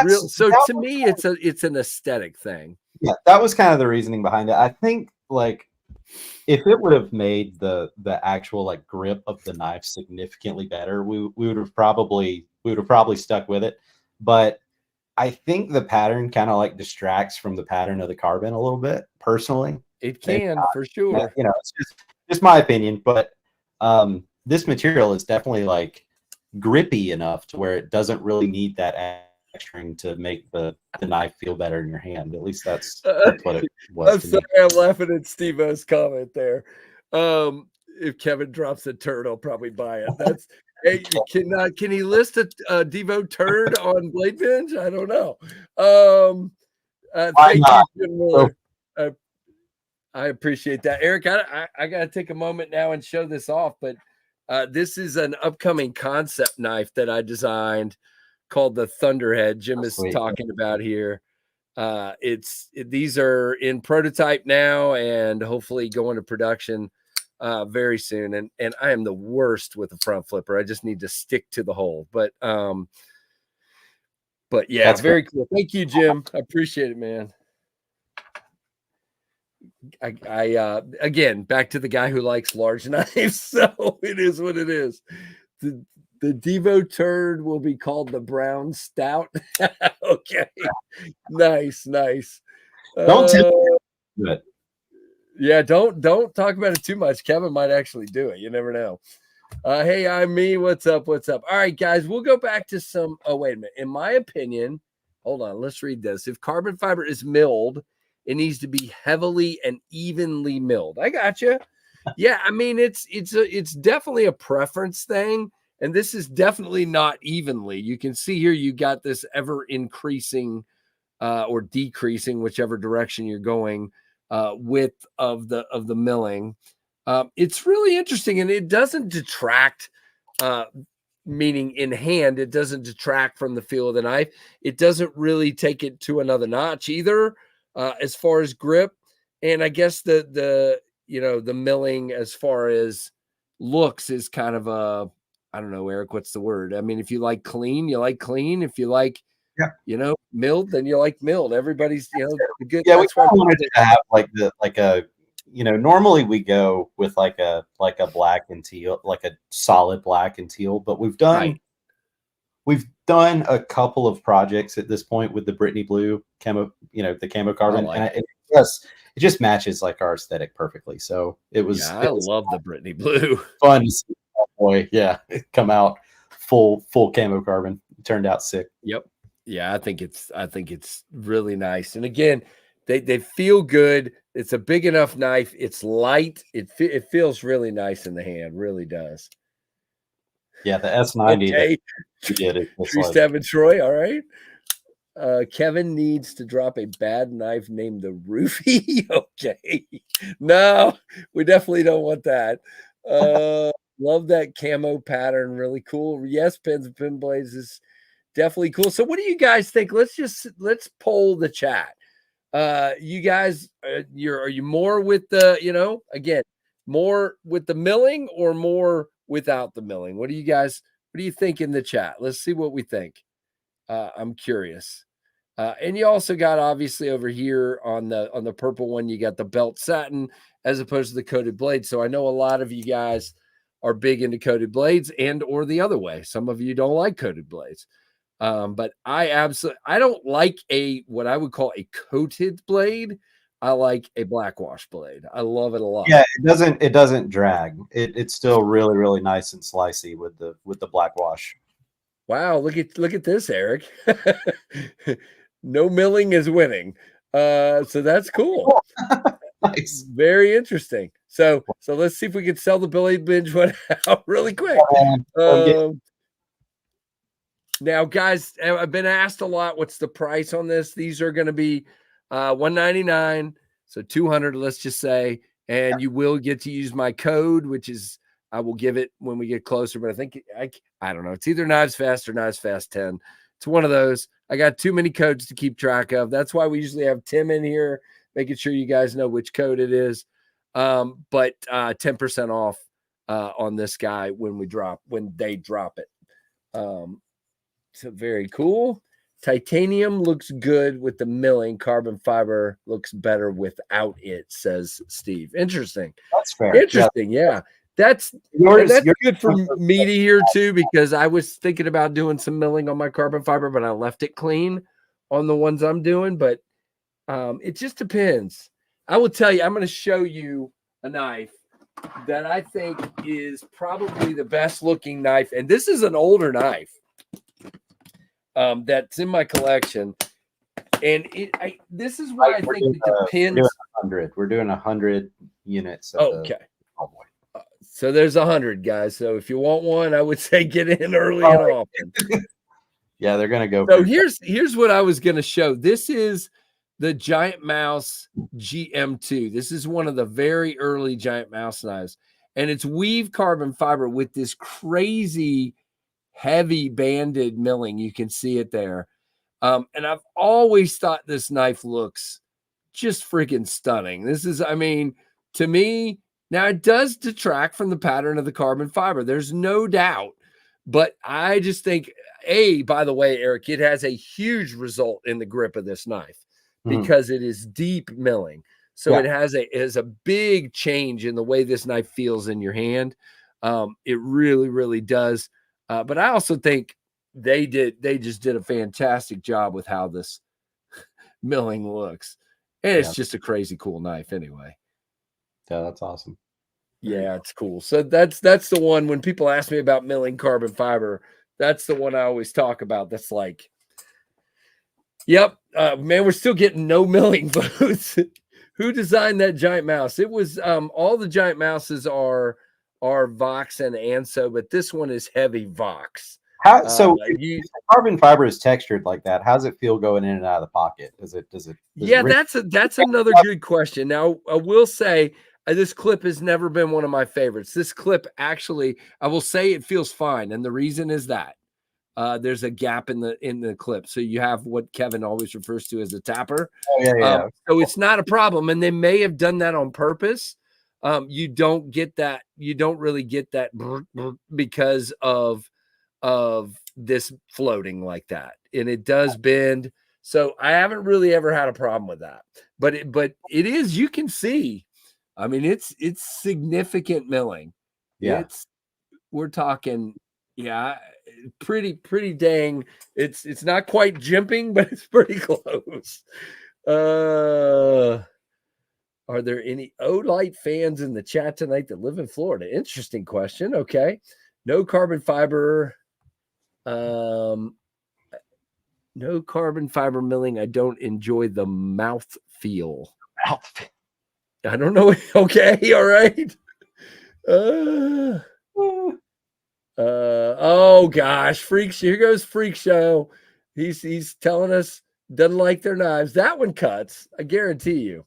real. So to me, it's an aesthetic thing. Yeah, that was kind of the reasoning behind it. I think if it would have made the actual grip of the knife significantly better, we would have probably stuck with it. But I think the pattern kind of distracts from the pattern of the carbon a little bit. Personally, it can for sure. It's just my opinion. But this material is definitely grippy enough to where it doesn't really need that texturing to make the knife feel better in your hand. At least that's what it was. I'm sorry, I'm laughing at Steve-O's comment there. If Kevin drops a turd, I'll probably buy it. That's hey, can he list a Devo turd on BladeBinge? I don't know. Thank you, Jim Miller. I appreciate that, Eric. I got to take a moment now and show this off, but this is an upcoming concept knife that I called the Thunderhead. Jim is talking about here. These are in prototype now and hopefully going to production very soon. And I am the worst with a front flipper. I just need to stick to the hole. But yeah, that's very cool. Thank you, Jim. I appreciate it, man. I again, back to the guy who likes large knives. So it is what it is. The Devo turd will be called the Brown Stout. Okay. Nice. Don't yeah, don't talk about it too much. Kevin might actually do it. You never know. Hey, I'm me. What's up? All right, guys, we'll go back to some. Oh, wait a minute. In my opinion, hold on. Let's read this. If carbon fiber is milled, it needs to be heavily and evenly milled. I got you. Yeah, I mean, it's definitely a preference thing. And this is definitely not evenly. You can see here you got this ever increasing or decreasing, whichever direction you're going, width of the milling. It's really interesting, and it doesn't detract meaning in hand, it doesn't detract from the feel of the knife. It doesn't really take it to another notch either, as far as grip. And I guess the milling as far as looks is kind of a, I don't know, Eric, what's the word? I mean, if you like clean, you like clean. If you like, milled, then you like milled. Everybody's, good. Yeah, we kind of wanted to have normally we go with like a black and teal, like a solid black and teal, but we've done a couple of projects at this point with the Brittany blue camo, the camo carbon, and it just matches like our aesthetic perfectly. So it was. I love the Brittany blue. Fun to see that boy, come out full camo carbon. It turned out sick. Yep. Yeah, I think it's really nice. And again, they feel good. It's a big enough knife. It's light. It feels really nice in the hand. Really does. Yeah, the S90. Okay. Tree Stab and Troy. All right. Kevin needs to drop a bad knife named the Roofie. Okay. No, we definitely don't want that. Love that camo pattern. Really cool. Yes, pins and pin blades is definitely cool. So what do you guys think? Let's poll the chat. You guys, are you more with the, again, more with the milling or more without the milling? What do you think in the chat? Let's see what we think. I'm curious. And you also got, obviously, over here on the purple one, you got the belt satin as opposed to the coated blade. So I know a lot of you guys are big into coated blades or the other way. Some of you don't like coated blades. But I don't like what I would call a coated blade. I like a blackwash blade. I love it a lot. Yeah, it doesn't drag. It's still really, really nice and slicey with the blackwash. Wow, look at this, Eric. No milling is winning. So that's cool. Nice. Very interesting. So let's see if we can sell the BladeBinge one out really quick. Now, guys, I've been asked a lot, what's the price on this? These are going to be $199, so $200, let's just say, and you will get to use my code, which is I will give it when we get closer. But I think I don't know. It's either Knives Fast or Knives Fast 10. It's one of those. I got too many codes to keep track of. That's why we usually have Tim in here, making sure you guys know which code it is. But 10% off on this guy when they drop it. So very cool. Titanium looks good with the milling. Carbon fiber looks better without it, says Steve. Interesting. That's fair. Interesting. Yeah. That's good for me to hear too, because I was thinking about doing some milling on my carbon fiber, but I left it clean on the ones I'm doing. But it just depends. I will tell you, I'm going to show you a knife that I think is probably the best looking knife. And this is an older knife. That's in my collection, and this is why I think it depends. We're doing 100 units. Okay. So there's 100 guys. So if you want one, I would say get in early and often. Yeah, they're gonna go. So here's what I was gonna show. This is the Giant Mouse GM2. This is one of the very early Giant Mouse knives, and it's weave carbon fiber with this crazy heavy banded milling. You can see it there. And I've always thought this knife looks just freaking stunning. This is, to me, now it does detract from the pattern of the carbon fiber. There's no doubt. But I just think, by the way, Eric, it has a huge result in the grip of this knife because it is deep milling. So it has a big change in the way this knife feels in your hand. It really, really does. But I also think they just did a fantastic job with how this milling looks. And it's just a crazy cool knife anyway. Yeah, that's awesome. Yeah, it's cool. So that's the one when people ask me about milling carbon fiber, that's the one I always talk about. That's like, yep, man, we're still getting no milling votes. Who designed that Giant Mouse? It was all the Giant Mouses are Vox and Anso, but this one is heavy Vox. If carbon fiber is textured like that, how does it feel going in and out of the pocket? Does it that's another good question. Now I will say This clip has never been one of my favorites. This clip actually, I will say it feels fine. And the reason is that there's a gap in the clip. So you have what Kevin always refers to as a tapper. Oh, yeah. So it's not a problem. And they may have done that on purpose. You don't get that. You don't really get that because of this floating like that. And it does bend. So I haven't really ever had a problem with that. But it is, you can see, I mean, it's significant milling. Yeah. We're talking, yeah, pretty dang. It's not quite jimping, but it's pretty close. Are there any Olight fans in the chat tonight that live in Florida? Interesting question. Okay. No carbon fiber. No carbon fiber milling. I don't enjoy the mouth feel. I don't know. Okay. All right. Oh gosh, freaks. Here goes Freak Show. He's telling us doesn't like their knives. That one cuts, I guarantee you.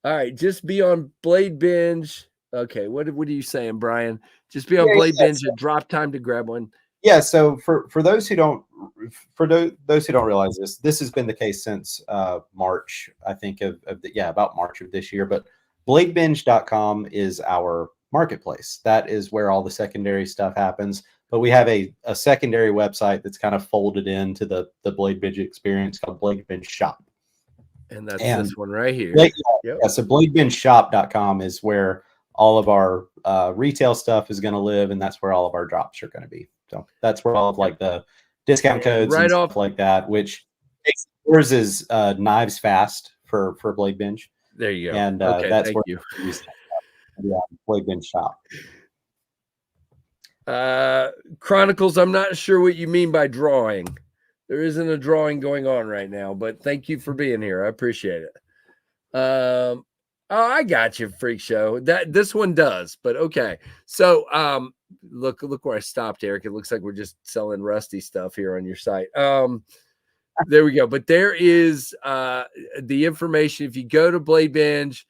All right, just be on BladeBinge. Okay, what are you saying, Brian? Just be on BladeBinge and drop time to grab one. Yeah, so for those who don't those who don't realize this has been the case since March, I think about March of this year. But BladeBinge.com is our marketplace. That is where all the secondary stuff happens. But we have a secondary website that's kind of folded into the BladeBinge experience called BladeBinge Shop. And that's this one right here. Yeah, so BladeBingeShop.com is where all of our retail stuff is going to live, and that's where all of our drops are going to be. So that's where all of like the discount codes and stuff like that, which yours is Knives Fast for BladeBinge. There you go. And okay, that's thank where you. BladeBinge Shop. Chronicles, I'm not sure what you mean by drawing. There isn't a drawing going on right now, but thank you for being here. I appreciate it. Oh, I got you, Freak Show. This one does, but okay. So look where I stopped, Eric. It looks like we're just selling rusty stuff here on your site. There we go. But there is the information. If you go to BladeBinge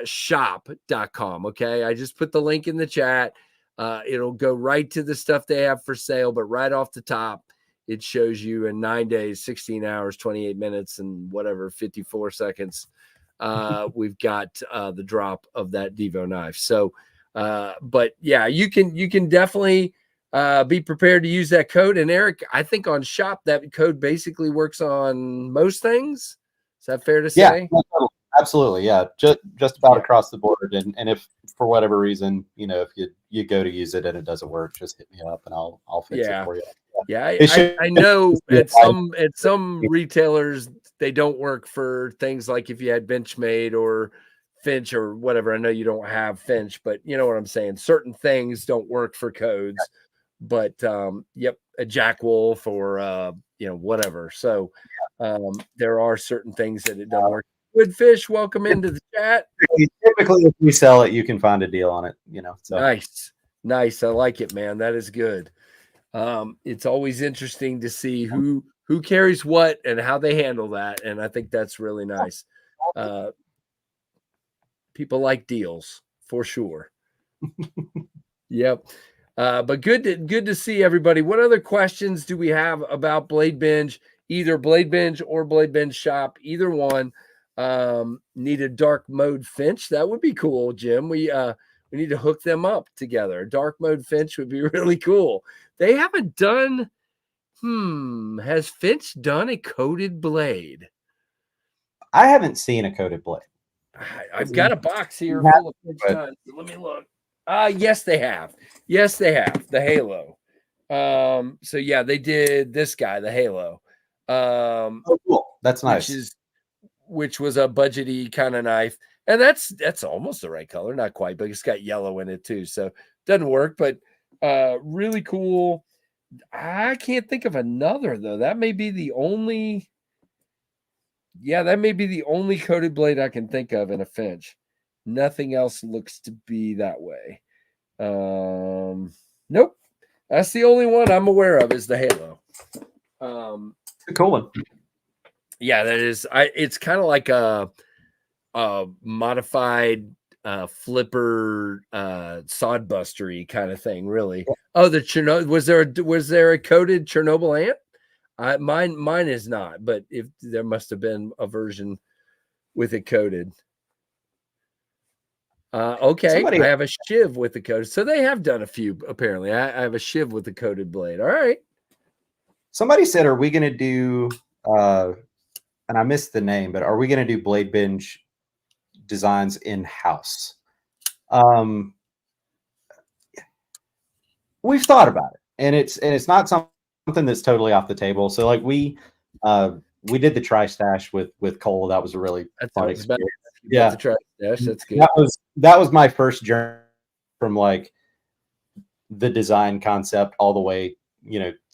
shop.com, okay. I just put the link in the chat. It'll go right to the stuff they have for sale, but right off the top, it shows you in 9 days, 16 hours, 28 minutes, and whatever, 54 seconds. We've got the drop of that DVO knife. So, but yeah, you can definitely be prepared to use that code. And Eric, I think on Shop, that code basically works on most things. Is that fair to say? Yeah, absolutely. Yeah, just about across the board. And if for whatever reason, if you go to use it and it doesn't work, just hit me up and I'll fix it for you. Yeah, I know at some retailers they don't work for things like if you had Benchmade or Finch or whatever. I know you don't have Finch, but you know what I'm saying. Certain things don't work for codes, but yep, a Jack Wolf or whatever. So there are certain things that it doesn't work. Good Fish, welcome into the chat. Typically, if we sell it, you can find a deal on it. So nice. I like it, man. That is good. It's always interesting to see who carries what and how they handle that. And I think that's really nice. People like deals for sure. Yep. But good to see everybody. What other questions do we have about BladeBinge? Either BladeBinge or BladeBinge Shop, either one. Need a dark mode Finch. That would be cool, Jim. We need to hook them up together. A dark mode Finch would be really cool. They haven't done, has Finch done a coated blade? I haven't seen a coated blade. I've got a box here full of Finch guns. Let me look. Yes, they have. Yes, they have. The Halo. So yeah, they did this guy, the Halo. Oh, cool. That's nice. Which was a budgety kind of knife. And that's almost the right color. Not quite, but it's got yellow in it too. So it doesn't work, but really cool. I can't think of another though. That may be the only coated blade I can think of in a Finch. Nothing else looks to be that way. Nope. That's the only one I'm aware of is the Halo. It's a cool one. Yeah, that is. It's kind of like a modified flipper sodbustery kind of thing, really. Oh, the Chernobyl, was there a coated Chernobyl ant? Mine is not, but if there must have been a version with it coated. Okay, I have a shiv with the coated. So they have done a few, apparently. I have a shiv with the coated blade. All right. Somebody said, are we going to do, and I missed the name, but are we going to do BladeBinge designs in-house? We've thought about it, and it's not something that's totally off the table. So like we did the tri-stash with Cole. That was a really fun experience. Yeah, the tri-stash. That's good. That was my first journey from like the design concept all the way,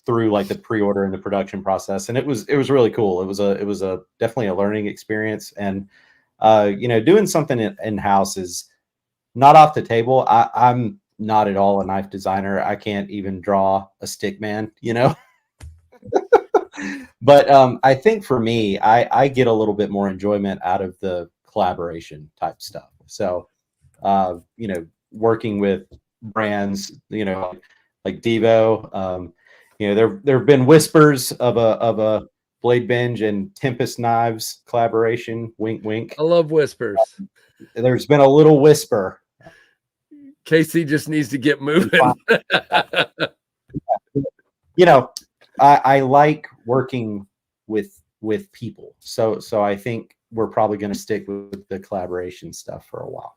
through like the pre-order and the production process, and it was really cool. It was a definitely a learning experience, and doing something in-house is not off the table. I'm not at all a knife designer. I can't even draw a stick man, but I think for me, I get a little bit more enjoyment out of the collaboration type stuff. So working with brands, like DVO, there have been whispers of a BladeBinge and Tempest Knives collaboration. Wink, wink. I love whispers. There's been a little whisper. Casey just needs to get moving. I like working with people. So I think we're probably going to stick with the collaboration stuff for a while.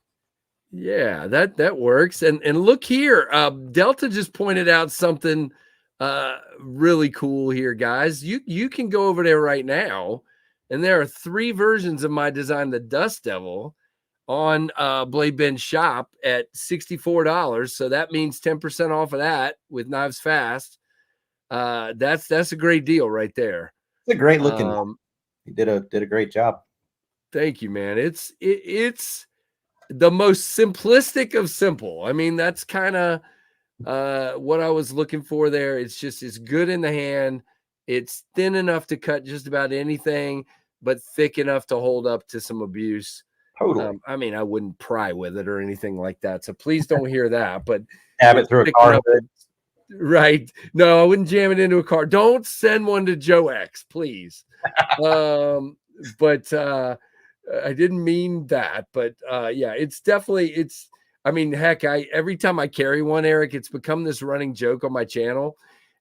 Yeah, that works. And look here, Delta just pointed out something really cool here, guys. You can go over there right now, and there are 3 versions of my design, the Dust Devil, on BladeBinge shop at $64. So that means 10% off of that with Knives Fast. That's a great deal right there. It's a great looking. You did a great job. Thank you, man. It's the most simplistic of simple. I mean, that's kind of what I was looking for there. It's good in the hand. It's thin enough to cut just about anything, but thick enough to hold up to some abuse. Totally. I mean, I wouldn't pry with it or anything like that. So please don't hear that. But have it through a car. Right. No, I wouldn't jam it into a car. Don't send one to Joe X, please. But I didn't mean that. But yeah, it's definitely, I mean, heck, every time I carry one, Eric, it's become this running joke on my channel.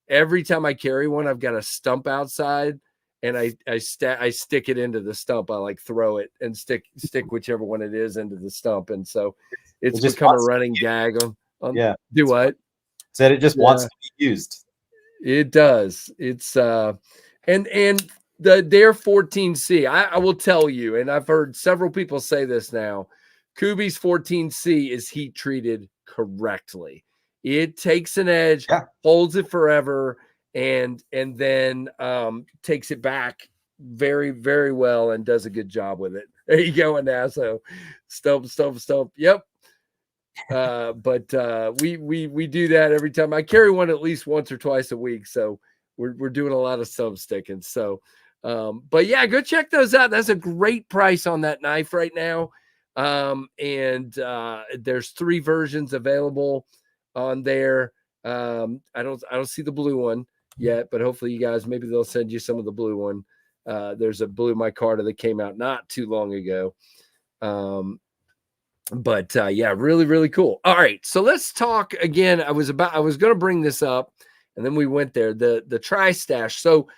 Every time I carry one, I've got a stump outside, and I stick it into the stump. I like throw it and stick whichever one it is into the stump. And so it's become a running gag on yeah. Do what? Said it just wants to be used. It does. It's and the Dare 14C, I will tell you, and I've heard several people say this now, Kubi's 14C is heat treated correctly. It takes an edge, holds it forever, and then takes it back very, very well and does a good job with it. There you go, Nasso. Stump. Yep. But we do that every time. I carry one at least once or twice a week, so we're doing a lot of stump sticking. So but yeah, go check those out. That's a great price on that knife right now. And there's 3 versions available on there. I don't see the blue one yet, but hopefully you guys, maybe they'll send you some of the blue one. There's a blue micarta that came out not too long ago. But yeah, really, really cool. All right, so let's talk again. I was going to bring this up, and then we went there. The tri-stash. So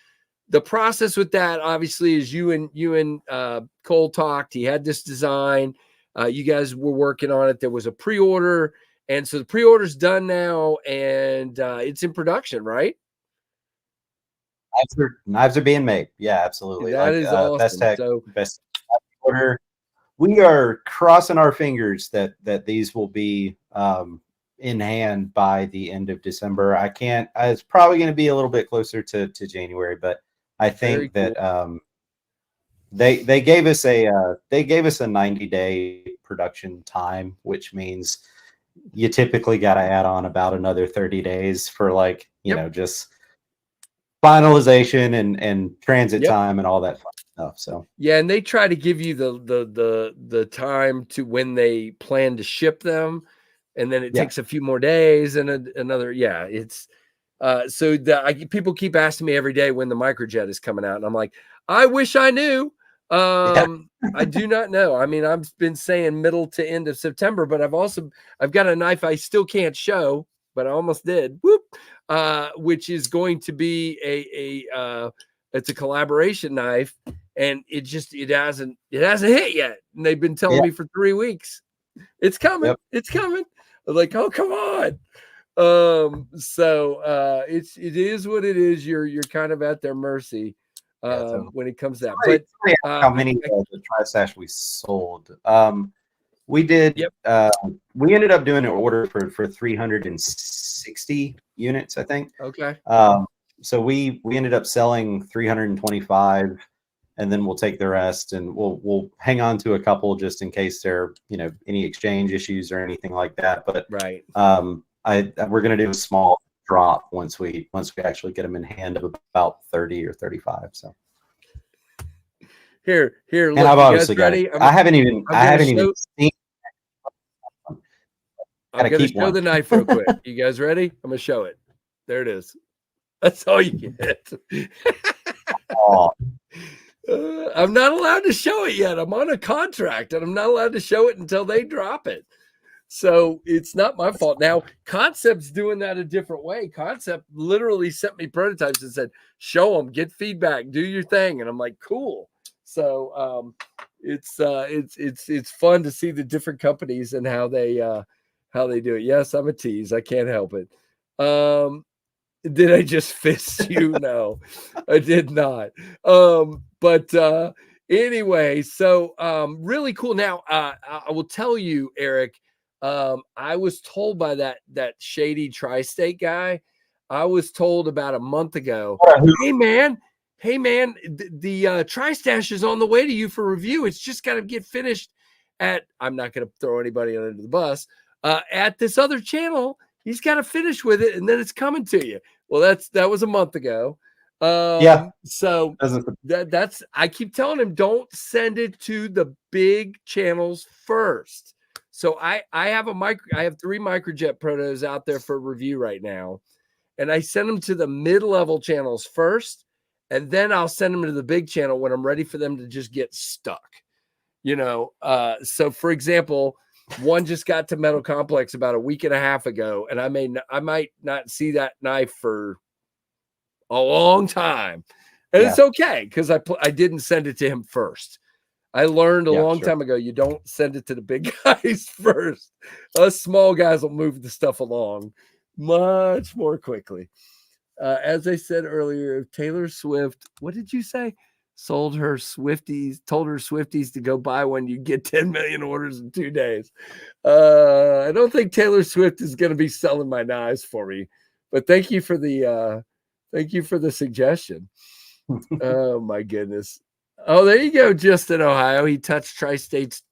the process with that, obviously, is you and Cole talked. He had this design. You guys were working on it. There was a pre-order, and so the pre-order's done now, and it's in production, right? Knives are being made. Yeah, absolutely. That is awesome. Best tech, best order. We are crossing our fingers that these will be in hand by the end of December. It's probably going to be a little bit closer to January, but I think that they gave us a 90-day production time, which means you typically got to add on about another 30 days for just finalization and transit time and all that fun stuff. So yeah, and they try to give you the time to when they plan to ship them, and then it takes a few more days and another. Yeah, it's so people keep asking me every day when the microjet is coming out, and I'm like, I wish I knew. I do not know. I mean, I've been saying middle to end of September, but I've got a knife I still can't show, but I almost did. Whoop, which is going to be it's a collaboration knife, and it hasn't hit yet. And they've been telling me for 3 weeks, it's coming, it's coming. I'm like, oh, come on. So it is what it is. You're kind of at their mercy when it comes to that. But how many of the Tri-Stash we sold? We did. We ended up doing an order for 360 units, I think. Okay. So we ended up selling 325, and then we'll take the rest, and we'll hang on to a couple just in case there any exchange issues or anything like that. But right. We're going to do a small drop once we actually get them in hand of about 30 or 35. So here. And look, I've obviously got ready? it. I haven't even seen. I'm going to show the knife real quick. You guys ready? I'm going to show it. There it is. That's all you get. I'm not allowed to show it yet. I'm on a contract, and I'm not allowed to show it until they drop it. So it's not my fault. Now, Concept's doing that a different way. Concept literally sent me prototypes and said, show them, get feedback, do your thing. And I'm like, cool. So it's fun to see the different companies and how they do it. Yes, I'm a tease. I can't help it. Did I just fist you? No, I did not. But anyway, so really cool. Now, I will tell you, Eric, I was told by that shady tri-state guy, I was told about a month ago, hey man, the Tri-Stash is on the way to you for review. It's just got to get finished at, I'm not going to throw anybody under the bus, at this other channel. He's got to finish with it, and then it's coming to you. Well, that was a month ago. So that's I keep telling him, don't send it to the big channels first. So I have I have 3 microjet protos out there for review right now, and I send them to the mid-level channels first, and then I'll send them to the big channel when I'm ready for them to just get stuck. So for example, one just got to Metal Complex about a week and a half ago, and I might not see that knife for a long time, and it's okay because I didn't send it to him first. I learned a long time ago, you don't send it to the big guys first. Us small guys will move the stuff along much more quickly. As I said earlier, if Taylor Swift, what did you say? Told her Swifties to go buy one, you get 10 million orders in 2 days. I don't think Taylor Swift is going to be selling my knives for me, but thank you for the suggestion. Oh my goodness. Oh, there you go. Just in Ohio, he touched Tri-States,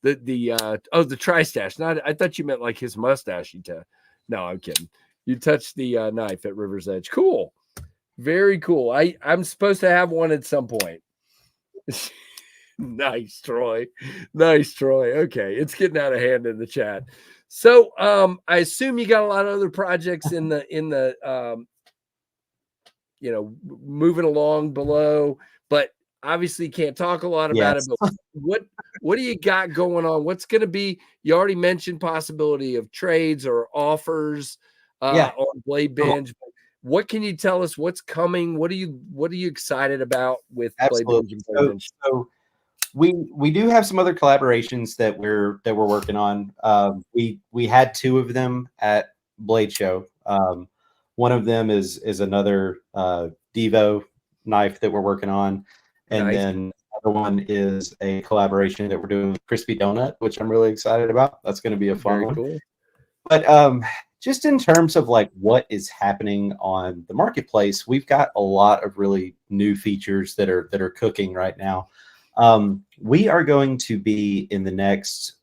the Tri-Stash. I thought you meant like his mustache. No, I'm kidding. You touched the knife at River's Edge. Cool. Very cool. I'm supposed to have one at some point. Nice, Troy. Okay, it's getting out of hand in the chat. So I assume you got a lot of other projects in the moving along below, but obviously can't talk a lot about it. But what do you got going on? What's going to be? You already mentioned possibility of trades or offers on BladeBinge. What can you tell us? What's coming? What are you excited about with BladeBinge and BladeBinge? So we do have some other collaborations that we're working on. We had 2 of them at Blade Show. One of them is another DVO knife that we're working on, and then the other one is a collaboration that we're doing with Crispy Donut, which I'm really excited about. That's going to be a fun one. Cool. But just in terms of like what is happening on the marketplace, we've got a lot of really new features that are cooking right now. We are going to be in the next,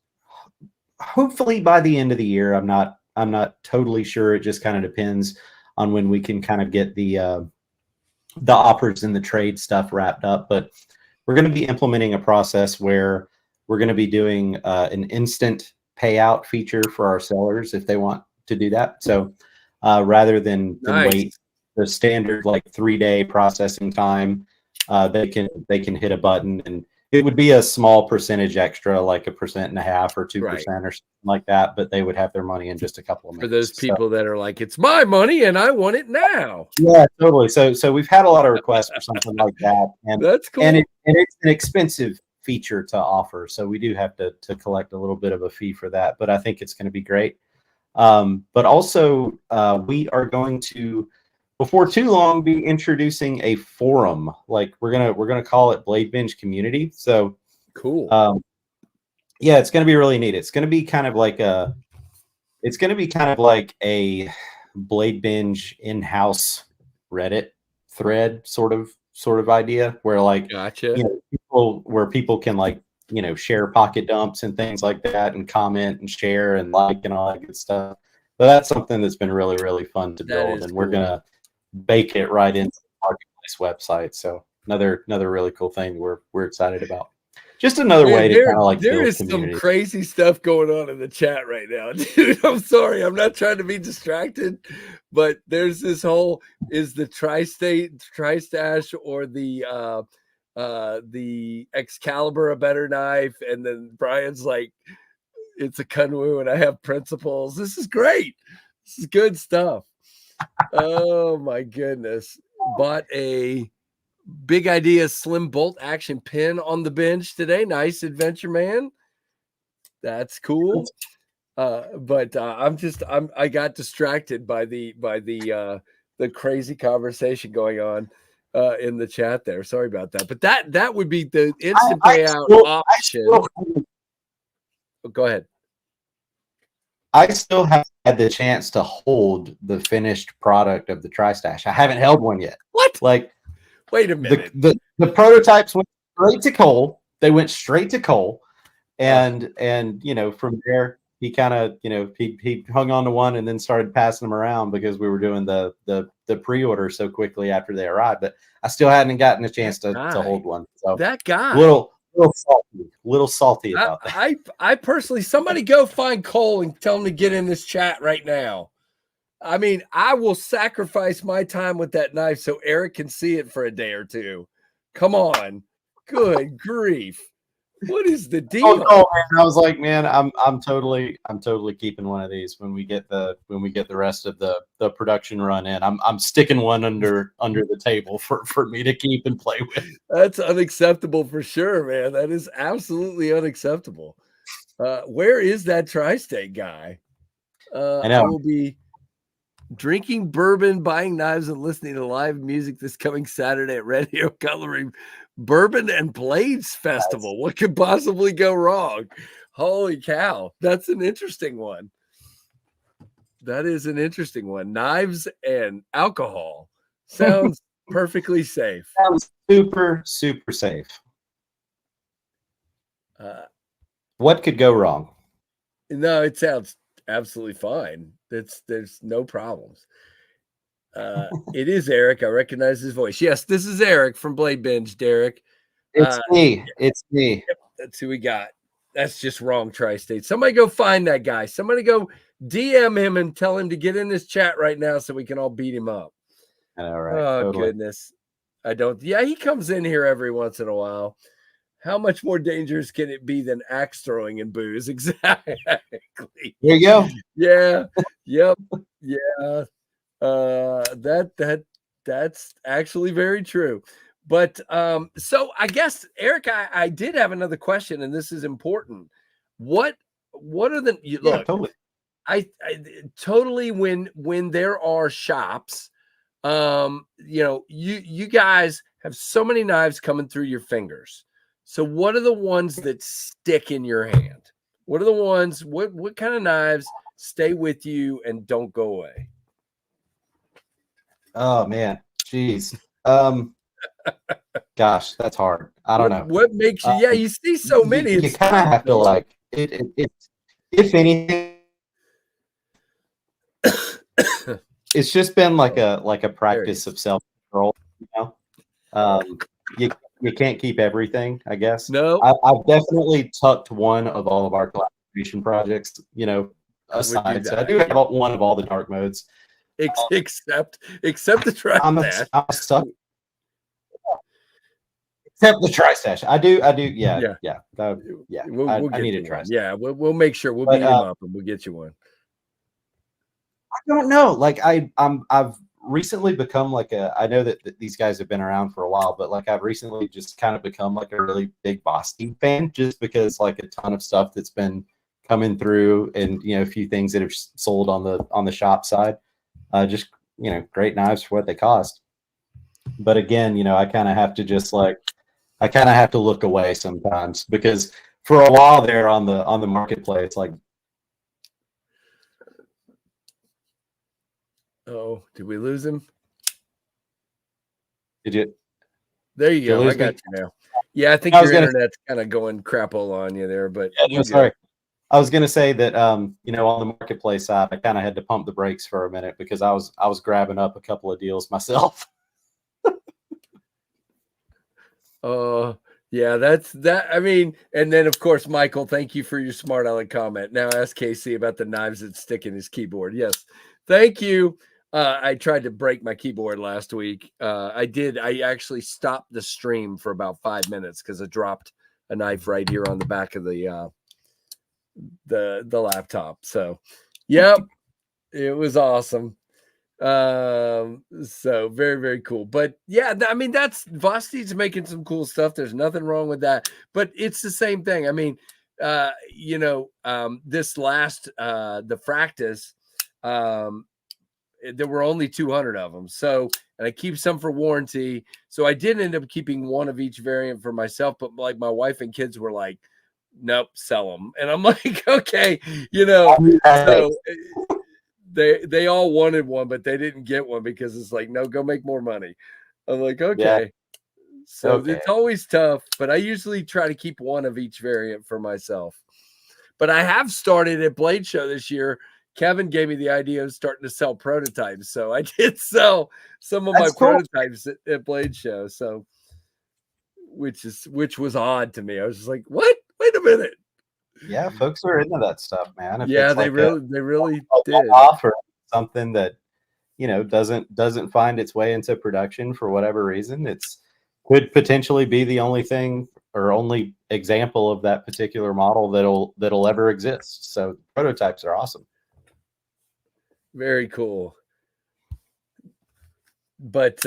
hopefully by the end of the year. I'm not totally sure. It just kind of depends on when we can kind of get the offers and the trade stuff wrapped up. But we're going to be implementing a process where we're going to be doing an instant payout feature for our sellers if they want to do that. So rather than wait the standard like 3-day processing time, they can hit a button, and it would be a small percentage extra, like 1.5% or 2% or something like that, but they would have their money in just a couple of minutes. For those people that are like, it's my money and I want it now. Yeah, totally. So we've had a lot of requests for something like that, and that's cool. And it's an expensive feature to offer, so we do have to collect a little bit of a fee for that. But I think it's going to be great. But also, we are going to, before too long, be introducing a forum. Like we're gonna call it BladeBinge Community. So cool. Yeah, it's gonna be really neat. It's gonna be kind of like a BladeBinge in-house Reddit thread sort of idea, where like people can like share pocket dumps and things like that, and comment and share and like and all that good stuff. But that's something that's been really, really fun to build, and we're gonna bake it right into the marketplace website. So another really cool thing we're excited about. Just another way to kind of like there is some crazy stuff going on in the chat right now, dude. I'm sorry, I'm not trying to be distracted, but there's this whole, is the tri-stash or the Excalibur a better knife? And then Brian's like, it's a Kunwu and I have principles. This is great. This is good stuff. Oh my goodness. Bought a Big Idea slim bolt action pin on the Binge today. Nice, adventure man. That's cool. But I got distracted by the crazy conversation going on in the chat there. Sorry about that. But that would be the instant payout option. Go ahead. I still haven't had the chance to hold the finished product of the tri-stash. I haven't held one yet. What? Like, wait a minute. The prototypes went straight to Cole. They went straight to Cole, and from there he kind of he hung on to one and then started passing them around because we were doing the pre-order so quickly after they arrived. But I still hadn't gotten a chance to hold one. So that guy, little salty about that. I personally, somebody go find Cole and tell him to get in this chat right now. I mean, I will sacrifice my time with that knife so Eric can see it for a day or two. Come on. Good grief. What is the deal? Oh, man. I was like, man, I'm totally keeping one of these when we get the rest of the production run in. I'm sticking one under the table for me to keep and play with. That's unacceptable for sure, man. That is absolutely unacceptable. Where is that tri-state guy? I know. I will be drinking bourbon, buying knives, and listening to live music this coming Saturday at Radio Cutlery Bourbon and Blades Festival. What could possibly go wrong? Holy cow. That's an interesting one. That is an interesting one. Knives and alcohol. Sounds perfectly safe. Sounds super, super safe. What could go wrong? No, it sounds absolutely fine. There's no problems. It is Eric. I recognize his voice. Yes, this is Eric from BladeBinge, Derek. It's me. It's me. Yep, that's who we got. That's just wrong, Tri-State. Somebody go find that guy. Somebody go DM him and tell him to get in this chat right now so we can all beat him up. All right. Oh, totally. Goodness. Yeah, he comes in here every once in a while. How much more dangerous can it be than axe throwing and booze? Exactly. There you go. Yeah. Yep. Yeah. That's actually very true. But so I guess, Eric, I did have another question, and this is important. What are the look? Totally. I totally when there are shops, you guys have so many knives coming through your fingers. So what are the ones that stick in your hand? What are the ones, what kind of knives stay with you and don't go away? Oh man. Jeez. Gosh, that's hard. I don't know. What makes you, you see so many. You kind of have to like it, if anything, it's just been like a practice of self-control, you you can't keep everything, I guess. No, I've definitely tucked one of all of our collaboration projects, you know, would do aside. So I that. do have one of all the dark modes. Except the trash I'm stash. a suck. Except the tri stash. I do. Yeah. We'll I get need you a tri one. stash. Yeah, we'll make sure we'll But, beat him up and we'll get you one. I don't know. Like I've recently become like I know that these guys have been around for a while, but like I've recently just kind of become like a really big Boss Team fan, just because like a ton of stuff that's been coming through, and you know, a few things that have sold on the shop side. Just, you know, great knives for what they cost. But again, you know, I kind of have to just like I kind of have to look away sometimes, because for a while there on the marketplace, like, Oh, did we lose him? did you There you go. I lose got me? you now. Yeah, I think your internet's kind of going crapola on you there, but Yeah, sorry. I was going to say that, you know, on the marketplace side, I kind of had to pump the brakes for a minute because I was grabbing up a couple of deals myself. Yeah, that's that. I mean, and then of course, Michael, thank you for your smart aleck comment. Now ask Casey about the knives that stick in his keyboard. Yes, thank you. I tried to break my keyboard last week. I did. I actually stopped the stream for about 5 minutes because I dropped a knife right here on the back of the laptop. So, yep, it was awesome. So very, very cool. But yeah, I mean, that's Vosti's making some cool stuff. There's nothing wrong with that, but it's the same thing. I mean, you know, this last the Fractus, there were only 200 of them. So, and I keep some for warranty. So I did end up keeping one of each variant for myself, but like my wife and kids were like, nope, sell them. And I'm like, okay, you know, so they all wanted one, but they didn't get one because it's like, no, go make more money. I'm like, okay. Yeah. So it's always tough, but I usually try to keep one of each variant for myself. But I have started at Blade Show this year. Kevin gave me the idea of starting to sell prototypes. So I did sell some of my prototypes at Blade Show. So which was odd to me. I was just like, what? Wait a minute. Yeah, folks are into that stuff, man. If yeah, it's they like really did. Offer something that, you know, doesn't find its way into production for whatever reason, it's could potentially be the only thing or only example of that particular model that'll ever exist. So prototypes are awesome. Very cool. But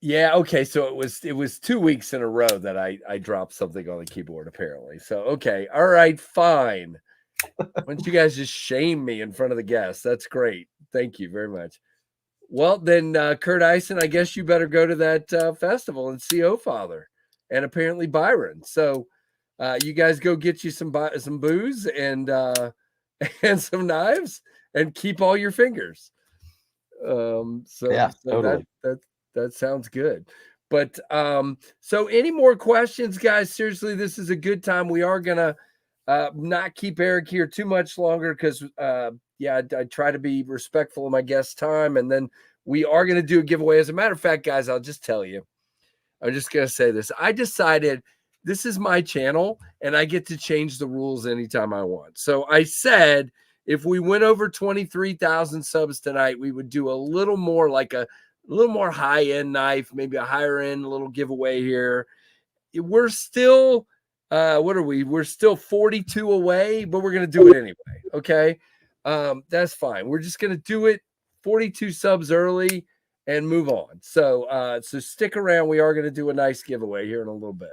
yeah, okay. So it was 2 weeks in a row that I dropped something on the keyboard, apparently. So okay, all right, fine. Why don't you guys just shame me in front of the guests? That's great. Thank you very much. Well, then, Kurt Eisen, I guess you better go to that festival and see O Father and apparently Byron. So you guys go get you some booze and and some knives and keep all your fingers. So yeah, totally. that sounds good. But so any more questions, guys? Seriously, this is a good time. We are gonna not keep Eric here too much longer because yeah, I try to be respectful of my guest's time, and then we are gonna do a giveaway. As a matter of fact, guys, I'll just tell you. I'm just gonna say this. I decided this is my channel, and I get to change the rules anytime I want. So I said if we went over 23,000 subs tonight, we would do a little more like a little more high-end knife, maybe a higher end little giveaway here. We're still what are we? We're still 42 away, but we're gonna do it anyway. Okay. That's fine. We're just gonna do it 42 subs early and move on. So so stick around. We are gonna do a nice giveaway here in a little bit.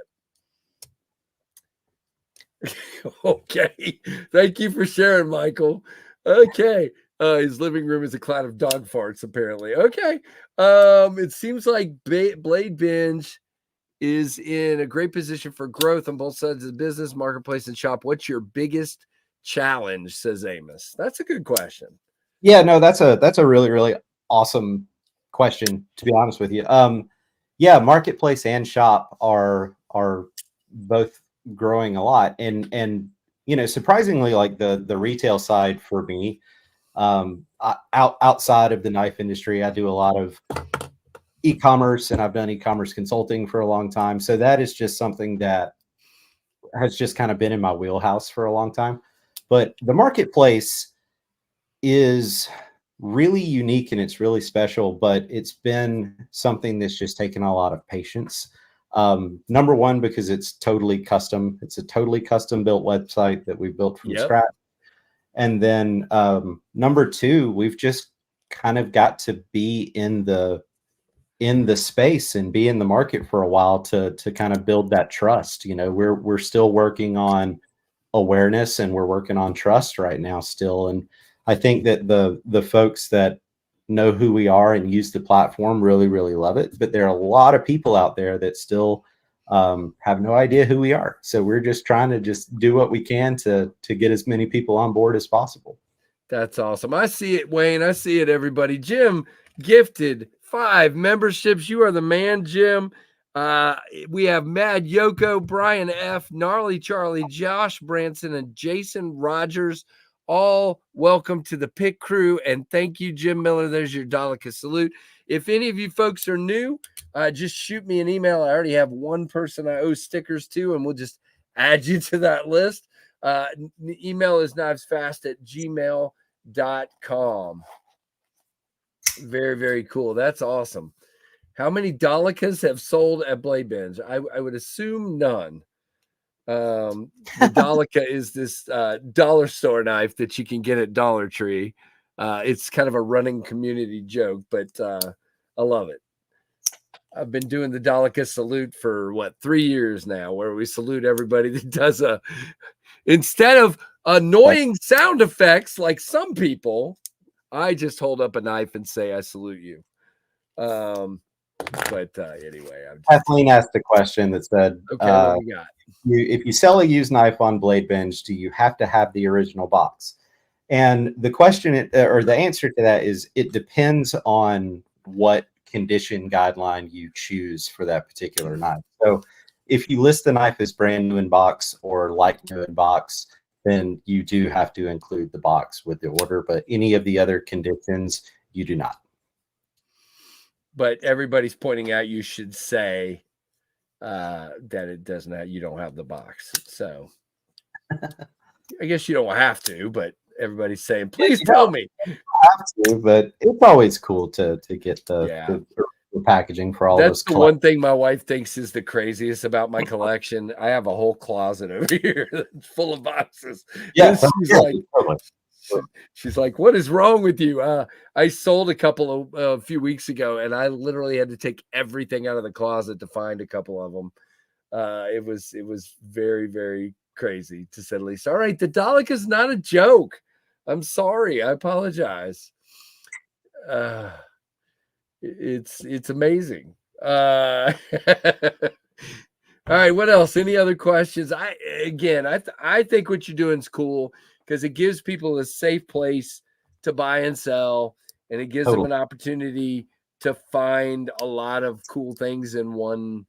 Okay. Thank you for sharing, Michael. Okay. His living room is a cloud of dog farts, apparently. Okay. It seems like BladeBinge is in a great position for growth on both sides of the business, marketplace, and shop. What's your biggest challenge? Says Amos. That's a good question. Yeah, no, that's a really, really awesome question, to be honest with you. Yeah, marketplace and shop are both growing a lot, and you know, surprisingly, like the retail side for me, outside of the knife industry, I do a lot of e-commerce, and I've done e-commerce consulting for a long time. So that is just something that has just kind of been in my wheelhouse for a long time. But the marketplace is really unique and it's really special, but it's been something that's just taken a lot of patience. Number one, because it's totally custom. It's a totally custom built website that we built from scratch. And then number two, we've just kind of got to be in the space and be in the market for a while to kind of build that trust. You know, we're still working on awareness and we're working on trust right now still. And I think that the folks that know who we are and use the platform really, really love it. But there are a lot of people out there that still have no idea who we are. So we're just trying to just do what we can to get as many people on board as possible. That's awesome. I see it, Wayne. I see it, everybody. Jim gifted 5 memberships. You are the man, Jim. We have Mad Yoko, Brian F., Gnarly Charlie, Josh Branson, and Jason Rogers. All welcome to the pit crew. And thank you, Jim Miller. There's your Daleka salute. If any of you folks are new, just shoot me an email. I already have one person I owe stickers to, and we'll just add you to that list. Email is knivesfast@gmail.com. Very, very cool. That's awesome. How many Dalekas have sold at BladeBinge? I would assume none. The Daleka is this dollar store knife that you can get at Dollar Tree. It's kind of a running community joke, but I love it. I've been doing the Daleka salute for 3 years now, where we salute everybody that does instead of annoying sound effects like some people, I just hold up a knife and say, I salute you. But anyway, Kathleen asked a question that said, okay, what do you got? If you sell a used knife on BladeBinge, do you have to have the original box? And the question or the answer to that is it depends on what condition guideline you choose for that particular knife. So if you list the knife as brand new in box or like new in box, then you do have to include the box with the order. But any of the other conditions, you do not. But everybody's pointing out you should say that it doesn't have, you don't have the box. So I guess you don't have to, but everybody's saying, please tell me. You have to, but it's always cool to get the packaging for all of us. That's the one thing my wife thinks is the craziest about my collection. I have a whole closet over here that's full of boxes. Yeah, she's like, what is wrong with you? I sold a few weeks ago, and I literally had to take everything out of the closet to find a couple of them. It was very, very crazy, to say the least. All right, the Dalek is not a joke. I'm sorry. I apologize. It's amazing. All right, what else? Any other questions? I think what you're doing is cool because it gives people a safe place to buy and sell, and it gives them an opportunity to find a lot of cool things in one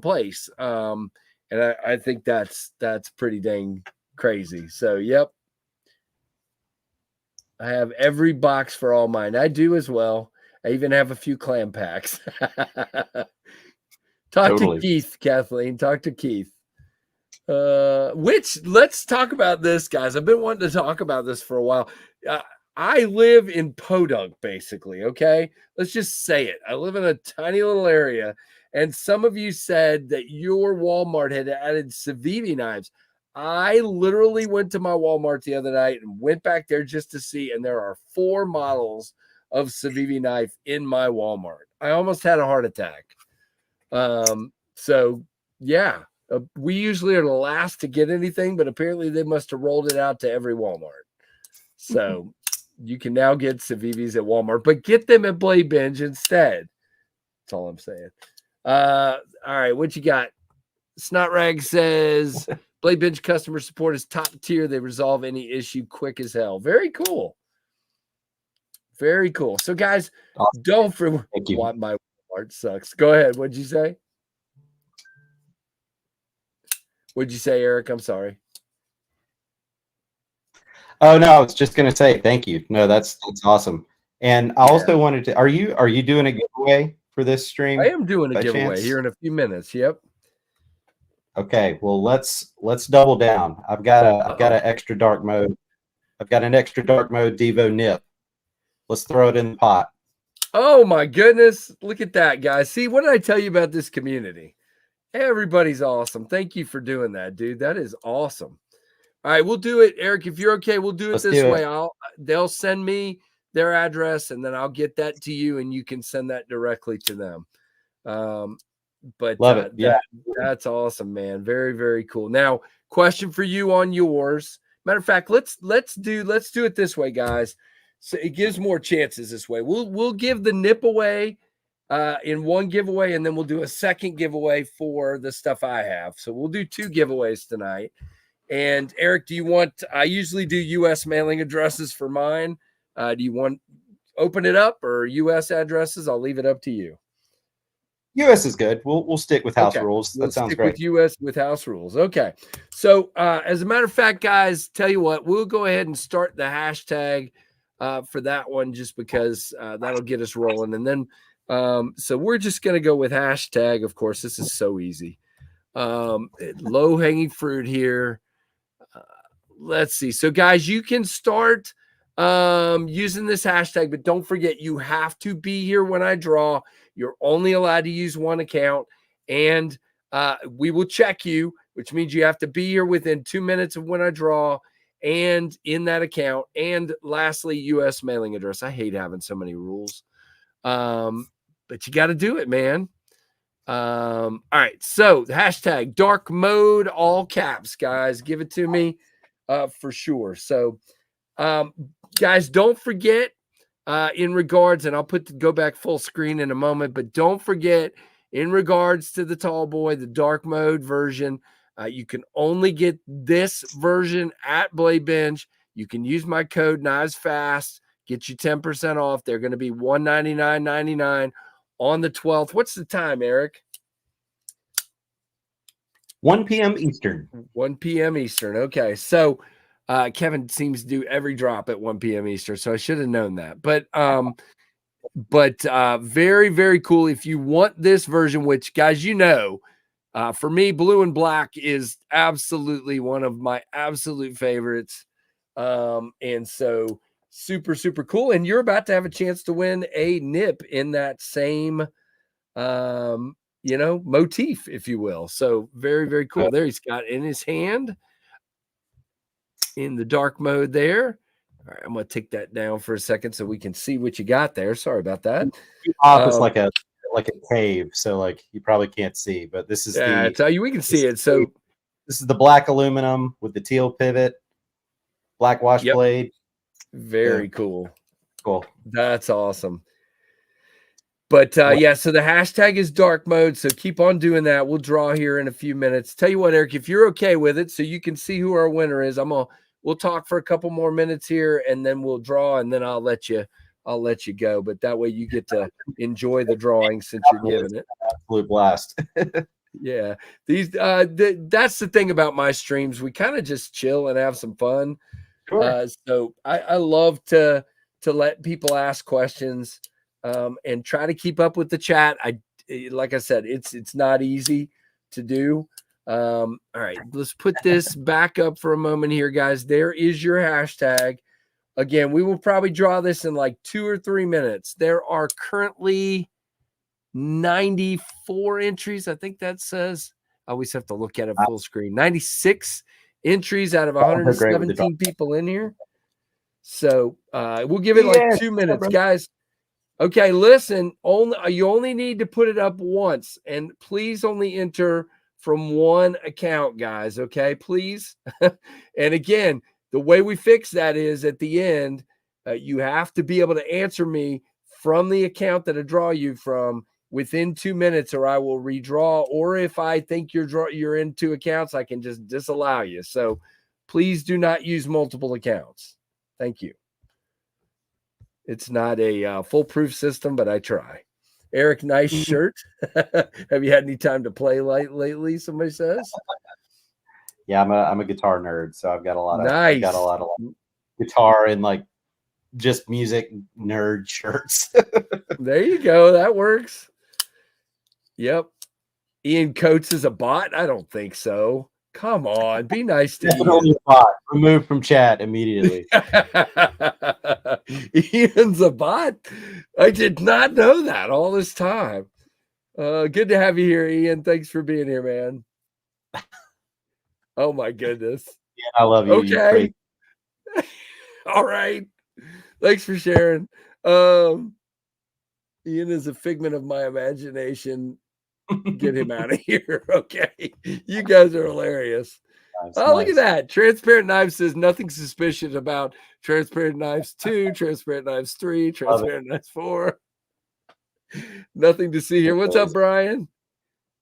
place. And I think that's pretty dang crazy. So, yep. I have every box for all mine. I do as well. I even have a few clam packs. Talk to Keith, Kathleen. Talk to Keith. Let's talk about this, guys. I've been wanting to talk about this for a while. I live in Podunk, basically. Okay, let's just say it. I live in a tiny little area, and some of you said that your Walmart had added Civivi knives. I literally went to my Walmart the other night and went back there just to see, and there are 4 models of Civivi knife in my Walmart. I almost had a heart attack. So yeah, we usually are the last to get anything, but apparently they must have rolled it out to every Walmart. So you can now get Civivis at Walmart, but get them at BladeBinge instead. That's all I'm saying. All right, what you got? Snotrag says BladeBinge customer support is top tier. They resolve any issue quick as hell. Very cool. Very cool. So, guys, don't forget what my Walmart sucks. Go ahead. What'd you say? What'd you say, Eric? I'm sorry. Oh no, I was just gonna say thank you. No, that's awesome. And I also wanted to. Are you doing a giveaway for this stream? I am doing a by giveaway chance? here in a few minutes. Yep. Okay, well let's double down. I've got an extra dark mode. I've got an extra dark mode Devo nip. Let's throw it in the pot. Oh my goodness. Look at that, guys. See, what did I tell you about this community? Everybody's awesome. Thank you for doing that, dude. That is awesome. All right, we'll do it, Eric. If you're okay, we'll do it this way. They'll send me their address, and then I'll get that to you, and you can send that directly to them. But love it. Yeah, that's awesome, man. Very, very cool. Now, question for you on yours. Matter of fact, let's do it this way, guys. So it gives more chances this way. We'll give the nip away in one giveaway, and then we'll do a second giveaway for the stuff I have. So we'll do 2 giveaways tonight. And Eric, do you want? I usually do U.S. mailing addresses for mine. Do you want open it up or U.S. addresses? I'll leave it up to you. U.S. is good. We'll stick with house rules. That sounds great. With U.S. with house rules. Okay. So as a matter of fact, guys, tell you what, we'll go ahead and start the hashtag for that one, just because that'll get us rolling. And then so we're just gonna go with hashtag. Of course, this is so easy. Low hanging fruit here. Let's see. So guys, you can start using this hashtag, but don't forget, you have to be here when I draw. You're only allowed to use one account, and we will check you, which means you have to be here within 2 minutes of when I draw and in that account. And lastly, U.S. mailing address. I hate having so many rules, but you got to do it, man. All right. So the hashtag dark mode, all caps, guys, give it to me for sure. So, guys, don't forget in regards, and I'll go back full screen in a moment, but don't forget in regards to the Tall Boy, the dark mode version, you can only get this version at BladeBinge. You can use my code NIVESFAST, get you 10% off. They're going to be $199.99 on the 12th. What's the time, Eric? 1 p.m. Eastern. 1 p.m. Eastern. Okay. So Kevin seems to do every drop at 1 p.m. Eastern, so I should have known that. But very, very cool. If you want this version, which, guys, for me, blue and black is absolutely one of my absolute favorites. And so super, super cool. And you're about to have a chance to win a nip in that same motif, if you will. So very, very cool. There he's got in his hand in the dark mode there. All right, I'm going to take that down for a second so we can see what you got there. Sorry about that. It's like a cave, so like you probably can't see, but this is I tell you, we can see it. So this is the black aluminum with the teal pivot, black wash blade. Very cool. Cool. That's awesome. But so the hashtag is dark mode. So keep on doing that. We'll draw here in a few minutes. Tell you what, Eric, if you're okay with it, so you can see who our winner is, we'll talk for a couple more minutes here, and then we'll draw, and then I'll let you go. But that way you get to enjoy the drawing since you're giving it. Absolute blast. Yeah. That's the thing about my streams. We kind of just chill and have some fun. Sure. So I love to let people ask questions. And try to keep up with the chat. Like I said, it's not easy to do. All right, let's put this back up for a moment here, guys. There is your hashtag. Again, we will probably draw this in like 2 or 3 minutes. There are currently 94 entries. I think that says, I always have to look at it full screen. 96 entries out of 117 people in here. So we'll give it like 2 minutes, guys. Okay, listen, you only need to put it up once, and please only enter from one account, guys, okay, please? And again, the way we fix that is at the end, you have to be able to answer me from the account that I draw you from within 2 minutes, or I will redraw, or if I think you're in 2 accounts, I can just disallow you. So please do not use multiple accounts. Thank you. It's not a foolproof system, but I try. Eric, nice shirt. Have you had any time to play lately? Somebody says. Yeah, I'm a guitar nerd, so I've got a lot of nice. I've got a lot of guitar and like just music nerd shirts. There you go. That works. Yep. Ian Coates is a bot? I don't think so. Come on, be nice to Definitely Ian. a bot. Removed from chat immediately. Ian's a bot? I did not know that all this time. Good to have you here, Ian. Thanks for being here, man. Oh my goodness. Yeah, I love you. You Okay. crazy. All right. Thanks for sharing. Ian is a figment of my imagination. Get him out of here. Okay. You guys are hilarious. Oh, look at that. Transparent Knives says nothing suspicious about Transparent Knives 2, Transparent Knives 3, Transparent Knives 4. Nothing to see here. What's up, Brian?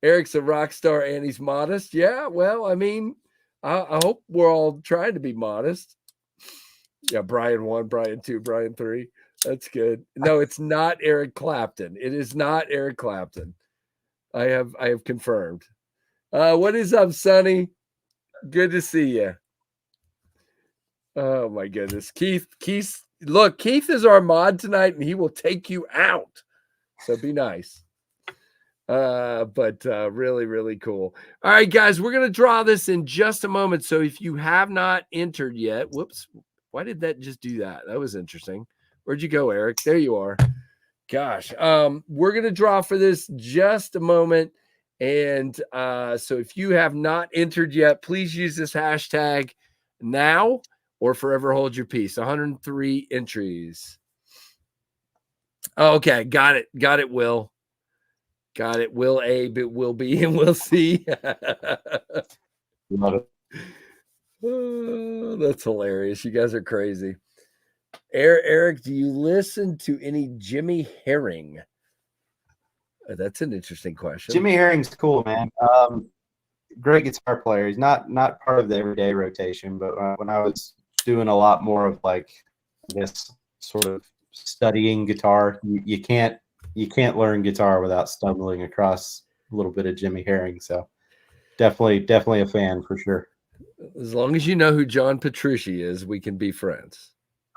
Eric's a rock star and he's modest. Yeah, well, I mean, I hope we're all trying to be modest. Yeah, Brian 1, Brian 2, Brian 3. That's good. No, it's not Eric Clapton. It is not Eric Clapton. I have confirmed. What is up, Sonny? Good to see you. Oh my goodness. Keith, look, Keith is our mod tonight and he will take you out. So be nice. But really, really cool. All right, guys, we're going to draw this in just a moment. So if you have not entered yet, whoops, why did that just do that? That was interesting. Where'd you go, Eric? There you are. Gosh. We're going to draw for this just a moment. And so if you have not entered yet, please use this hashtag now or forever hold your peace. 103 entries. Okay, got it. Got it, Will. Got it. Will A, but will B, and will C. Love it. Oh, that's hilarious. You guys are crazy. Eric, do you listen to any Jimmy Herring? That's an interesting question. Jimmy Herring's cool, man. Great guitar player. He's not part of the everyday rotation, but when I was doing a lot more of like this sort of studying guitar, you can't learn guitar without stumbling across a little bit of Jimmy Herring. So definitely a fan for sure. As long as you know who John Petrucci is, we can be friends.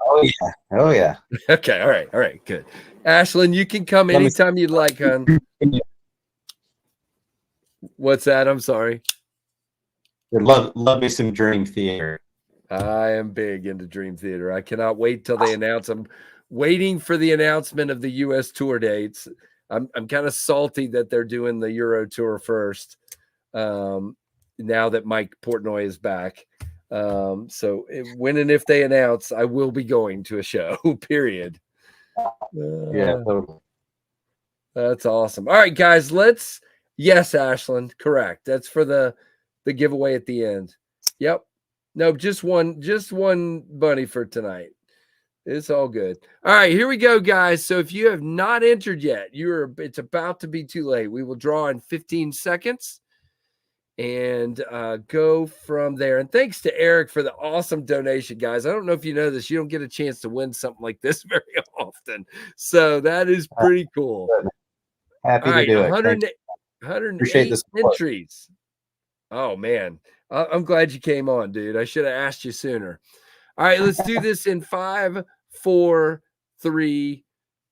Oh yeah. Okay, all right, good. Ashlyn, you can come anytime you'd like, hon. What's that? I'm sorry. Love me some Dream Theater. I am big into Dream Theater. I cannot wait till they announce. I'm waiting for the announcement of the U.S. tour dates. I'm kind of salty that they're doing the Euro tour first. Now that Mike Portnoy is back. So when and if they announce, I will be going to a show, period. Yeah, totally. That's awesome. All right, guys, yes, Ashlyn, correct. That's for the giveaway at the end. Yep. No, just one bunny for tonight. It's all good. All right, here we go, guys. So if you have not entered yet, it's about to be too late. We will draw in 15 seconds and go from there. And thanks to Eric for the awesome donation, guys. I don't know if you know this. You don't get a chance to win something like this very often. So that is pretty cool. Happy to do it. 108 entries. Oh, man. I'm glad you came on, dude. I should have asked you sooner. All right, let's do this in 5, 4, 3,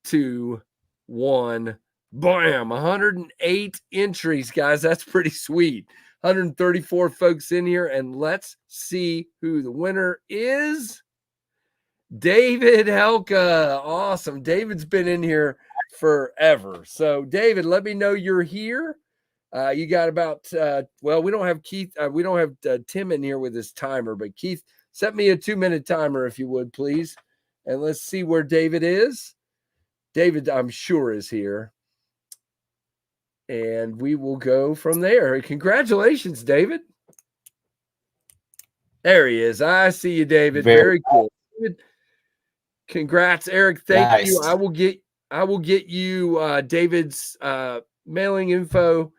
2, 1. Bam! 108 entries, guys. That's pretty sweet. 134 folks in here, and let's see who the winner is. David Helka. Awesome. David's been in here forever. So, David, let me know you're here. You got about, we don't have Keith. We don't have Tim in here with his timer, but Keith, set me a 2-minute timer if you would, please. And let's see where David is. David, I'm sure, is here. And we will go from there. Congratulations, David. There he is. I see you, David. Very cool. Congrats, Eric. Thank you. I will get you David's mailing info.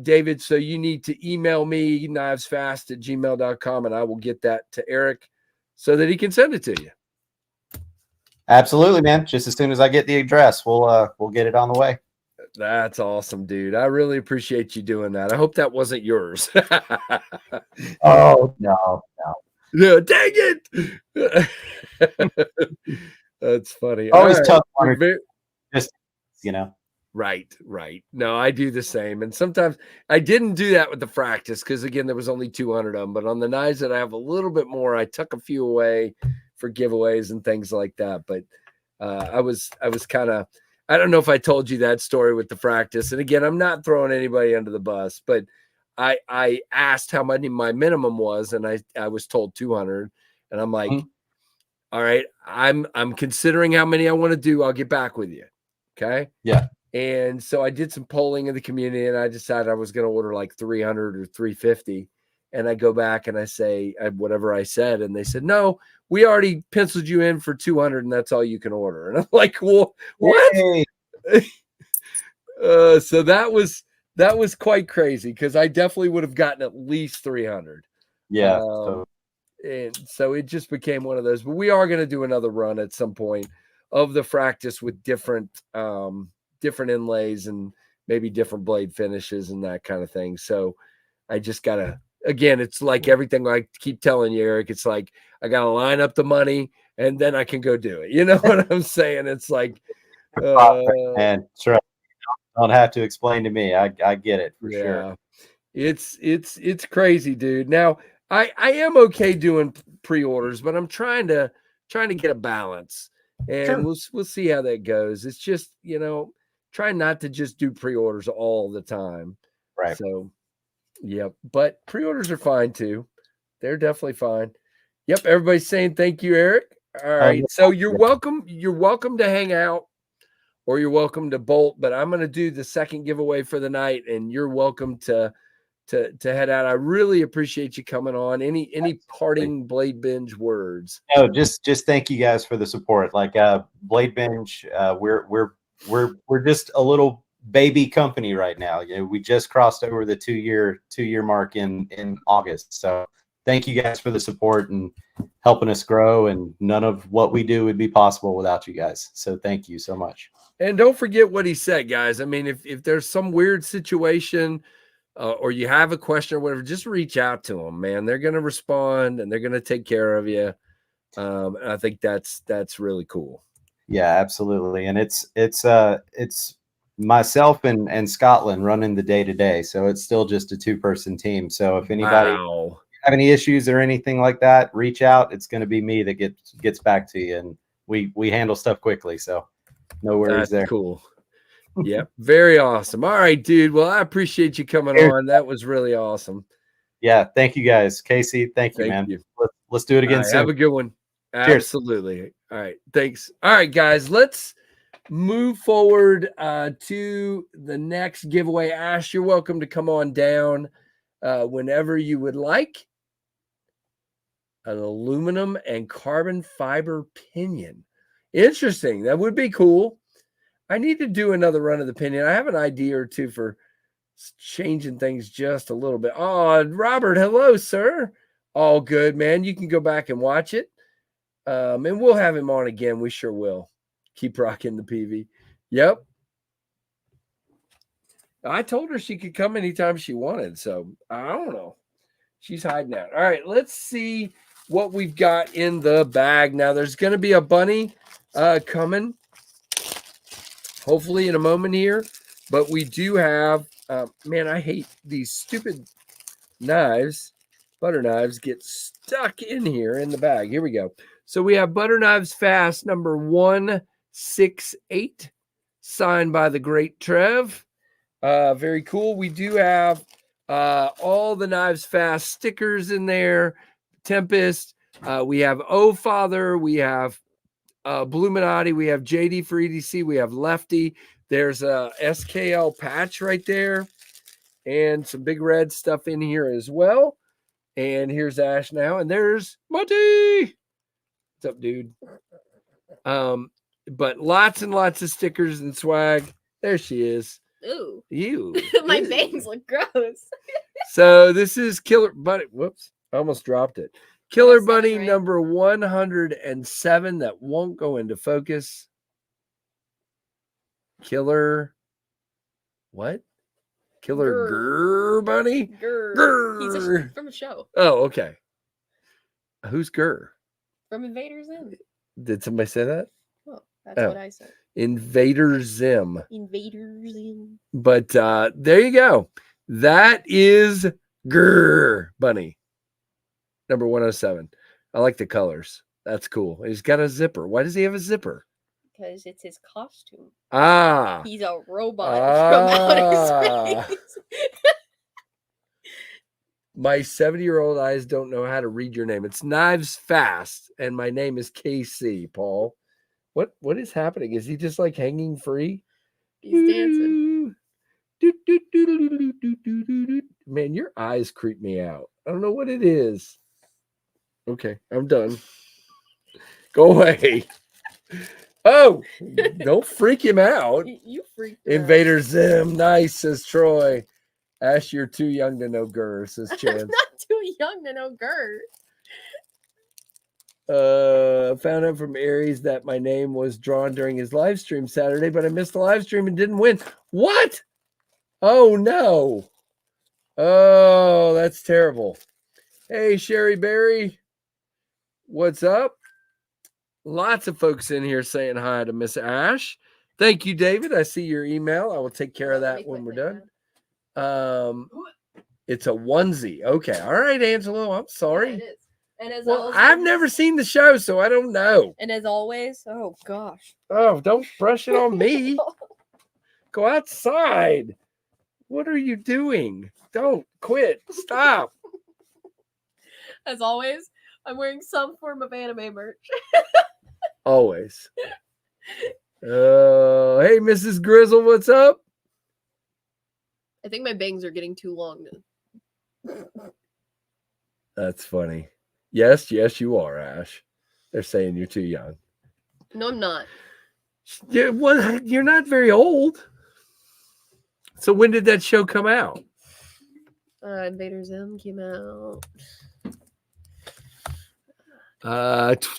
David, so you need to email me knivesfast@gmail.com and I will get that to Eric so that he can send it to you. Absolutely, man. Just as soon as I get the address, we'll get it on the way. That's awesome, dude. I really appreciate you doing that. I hope that wasn't yours. Oh, no. No, dang it. That's funny. Always tough. Right. Just, you know. Right. No, I do the same. And sometimes I didn't do that with the Fractus because, again, there was only 200 of them. But on the knives that I have a little bit more, I tuck a few away for giveaways and things like that. But I was kind of, I don't know if I told you that story with the Fractus. And again, I'm not throwing anybody under the bus, but I asked how much my minimum was, and I was told 200. And I'm like, all right, I'm considering how many I want to do. I'll get back with you. Okay. Yeah. And so I did some polling in the community, and I decided I was going to order like 300 or 350. And I go back and I say whatever I said, and they said, no, we already penciled you in for 200, and that's all you can order. And I'm like, well, what? So that was quite crazy because I definitely would have gotten at least 300. Yeah. And so it just became one of those. But we are going to do another run at some point of the Fractus with different inlays and maybe different blade finishes and that kind of thing. So I just gotta, again, it's like everything I keep telling you, Eric, it's like I gotta line up the money and then I can go do it. You know what I'm saying? It's like and sure, don't have to explain to me. I get it for sure. It's crazy, dude. Now I am okay doing pre-orders, but I'm trying to get a balance, and we'll see how that goes. It's just, try not to just do pre-orders all the time. Right. So, yep. But pre-orders are fine too. They're definitely fine. Yep. Everybody's saying thank you, Eric. All right. So you're welcome. You're welcome to hang out, or you're welcome to bolt. But I'm going to do the second giveaway for the night, and you're welcome to head out. I really appreciate you coming on. Any parting BladeBinge words? No, just thank you guys for the support. Like BladeBinge, we're just a little baby company right now. We just crossed over the 2-year mark in August. So thank you guys for the support and helping us grow. And none of what we do would be possible without you guys. So thank you so much. And don't forget what he said, guys. I mean, if there's some weird situation, or you have a question or whatever, just reach out to them, man. They're going to respond and they're going to take care of you. And I think that's really cool. Yeah, absolutely. And it's myself and Scotland running the day-to-day. So it's still just a 2-person team. So if anybody have any issues or anything like that, reach out. It's going to be me that gets back to you. And we handle stuff quickly. So no worries there. Cool. Yeah, very awesome. All right, dude. Well, I appreciate you coming on. That was really awesome. Yeah, thank you guys. Casey, thank you, man. Let's do it again soon. Have a good one. Cheers. Absolutely. All right, thanks. All right, guys, let's move forward to the next giveaway. Ash, you're welcome to come on down whenever you would like. An aluminum and carbon fiber pinion. Interesting. That would be cool. I need to do another run of the pinion. I have an idea or two for changing things just a little bit. Oh, Robert, hello, sir. All good, man. You can go back and watch it. And we'll have him on again. We sure will. Keep rocking the PV. Yep. I told her she could come anytime she wanted. So I don't know. She's hiding out. All right, let's see what we've got in the bag. Now, there's going to be a bunny coming, hopefully in a moment here. But we do have, man, I hate these stupid knives. Butter knives get stuck in here in the bag. Here we go. So we have Butter Knives Fast number 168, signed by the great Trev. Very cool. We do have all the Knives Fast stickers in there. Tempest. We have O Father. We have Bluminati. We have JD for EDC. We have Lefty. There's a SKL patch right there. And some big red stuff in here as well. And here's Ash now. And there's Monty. What's up, dude? But lots and lots of stickers and swag. There she is. Ooh. You. My bangs look gross. So this is Killer Bunny. Whoops. I almost dropped it. Killer Bunny number 107 that won't go into focus. Killer. What? Killer Grr Bunny? Grr. He's from a show. Oh, okay. Who's Grr? From Invaders In. Did somebody say that? Oh, that's what I said. Invader Zim. Invaders in. But there you go. That is Grrr Bunny. Number 107. I like the colors. That's cool. He's got a zipper. Why does he have a zipper? Because it's his costume. Ah. He's a robot from outer space. My 70-year-old eyes don't know how to read your name. It's Knives Fast, and my name is KC, Paul. What is happening? Is he just like hanging free? He's dancing. Man, your eyes creep me out. I don't know what it is. Okay, I'm done. Go away. Oh, don't freak him out. You freaked him Invader Zim. Nice, says Troy. Ash, you're too young to know Grr, says out. Chance. I'm not too young to know Gert. Found out from Aries that my name was drawn during his live stream Saturday, but I missed the live stream and didn't win. What? Oh, no. Oh, that's terrible. Hey, Sherry Berry. What's up? Lots of folks in here saying hi to Miss Ash. Thank you, David. I see your email. I will take care of that when we're done. It's a onesie. Okay. All right, Angelo. I'm sorry. Yeah, it is. And as Well, always, I've never seen the show, so I don't know. And as always, oh gosh. Oh, don't brush it on me. Go outside. What are you doing? Don't quit. Stop. As always, I'm wearing some form of anime merch. Always. Hey, Mrs. Grizzle, what's up? I think my bangs are getting too long. That's funny. Yes, you are, Ash. They're saying you're too young. No, I'm not. Yeah, well, you're not very old. So when did that show come out? Invader Zim came out.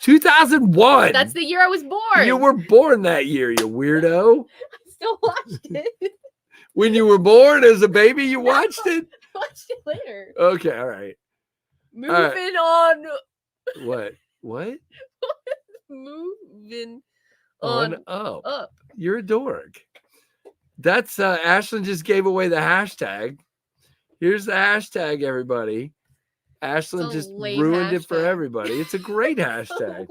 2001. That's the year I was born. You were born that year, you weirdo. I still watched it. When you were born as a baby, you watched it? I watched it later. Okay, all right. Moving on. What? Moving On on up. You're a dork. That's Ashlyn just gave away the hashtag. Here's the hashtag, everybody. Ashlyn just ruined it for everybody. It's a great hashtag.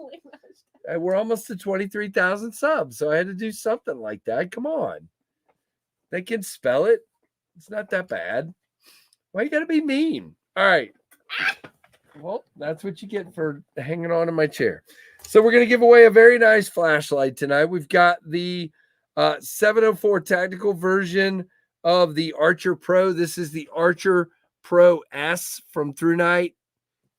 We're almost to 23,000 subs, so I had to do something like that. Come on. They can spell it. It's not that bad. Why you gotta be mean? All right. Well, that's what you get for hanging on to my chair. So we're going to give away a very nice flashlight tonight. We've got the 704 tactical version of the Archer Pro. This is the Archer Pro S from Through Night,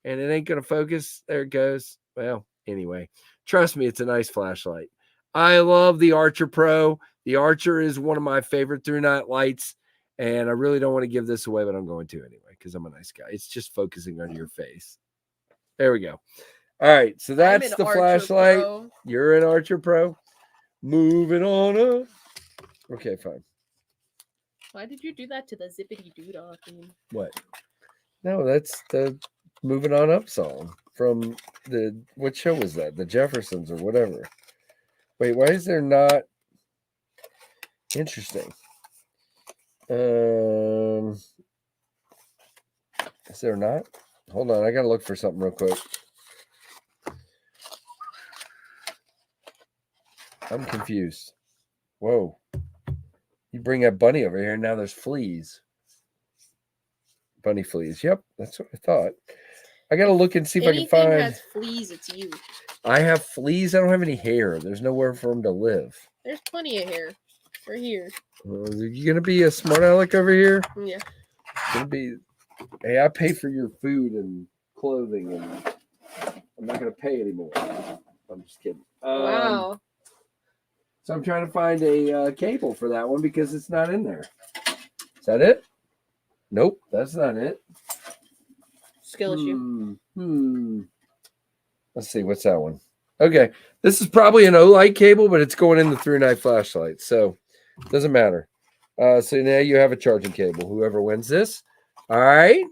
and it ain't going to focus. There it goes. Well, anyway, trust me, it's a nice flashlight. I love the Archer Pro. The Archer is one of my favorite Through Night lights, and I really don't want to give this away, but I'm going to anyway because I'm a nice guy. It's just focusing on your face. There we go. All right, so that's the flashlight. Pro. You're an Archer Pro. Moving on up. Okay, fine. Why did you do that to the zippity doo-dah theme? What? No, that's the Moving On Up song from the, what show was that? The Jeffersons or whatever. Wait, why is there not? Interesting. Is there not? Hold on, I gotta look for something real quick. I'm confused. Whoa. You bring that bunny over here, and now there's fleas. Bunny fleas. Yep, that's what I thought. I gotta look and see if I can find. Anything has fleas, it's you. I have fleas. I don't have any hair. There's nowhere for them to live. There's plenty of hair. We're here. You gonna be a smart aleck over here? Yeah. Gonna be. Hey, I pay for your food and clothing, and I'm not gonna pay anymore. I'm just kidding. Wow. So I'm trying to find a cable for that one because it's not in there. Is that it? Nope, that's not it. Skill issue. Let's see, what's that one? Okay, this is probably an O-light cable, but it's going in the Through Night flashlight, so it doesn't matter. So now you have a charging cable, whoever wins this. All right.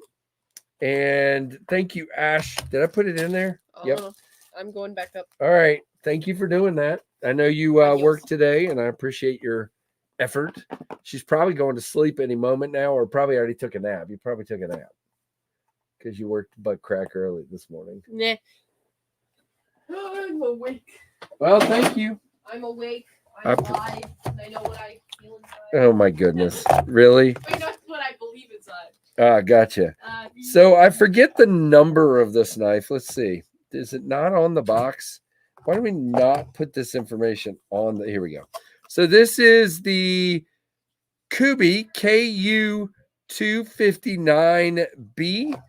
And thank you, Ash. Did I put it in there? Yep. I'm going back up. All right. Thank you for doing that. I know you work today, and I appreciate your effort. She's probably going to sleep any moment now, or probably already took a nap. You probably took a nap because you worked butt crack early this morning. Nah. I'm awake. Well, thank you. I'm awake. I'm alive. And I know what I feel inside. Oh my goodness! Really? Wait, that's what I believe inside. Gotcha. So I forget the number of this knife. Let's see. Is it not on the box? Why do we not put this information on the? Here we go. So this is the Kubi KU259B.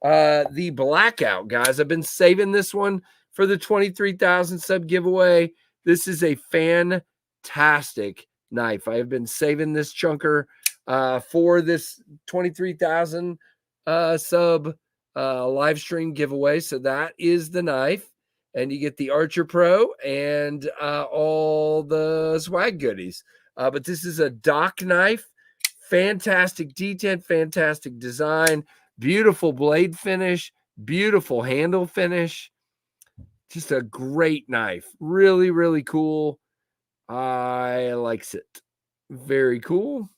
The blackout, guys. I've been saving this one for the 23,000 sub giveaway. This is a fantastic knife. I have been saving this chunker for this 23,000 sub live stream giveaway. So that is the knife. And you get the Archer Pro and all the swag goodies. But this is a dock knife. Fantastic detent, fantastic design. Beautiful blade finish, beautiful handle finish. Just a great knife. Really, really cool. I likes it. Very cool.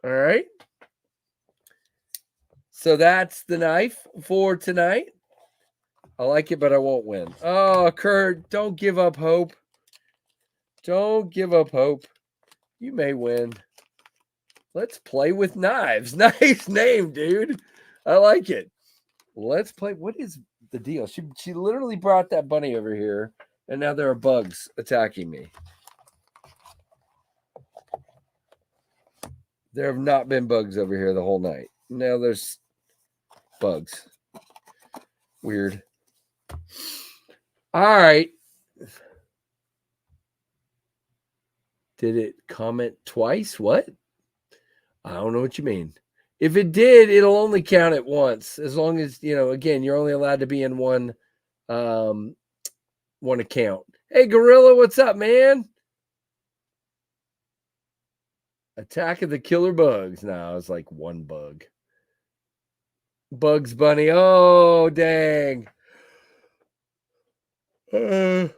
All right. So that's the knife for tonight. I like it, but I won't win. Oh, Kurt, don't give up hope. Don't give up hope. You may win. Let's play with knives. Nice name, dude. I like it. Let's play. What is the deal? She literally brought that bunny over here, and now there are bugs attacking me. There have not been bugs over here the whole night. Now there's bugs. Weird. All right. Did it comment twice? What? I don't know what you mean. If it did, it'll only count it once. As long as, again, you're only allowed to be in one account. Hey, Gorilla, what's up, man? Attack of the Killer Bugs. No, it's like one bug. Bugs Bunny. Oh, dang. I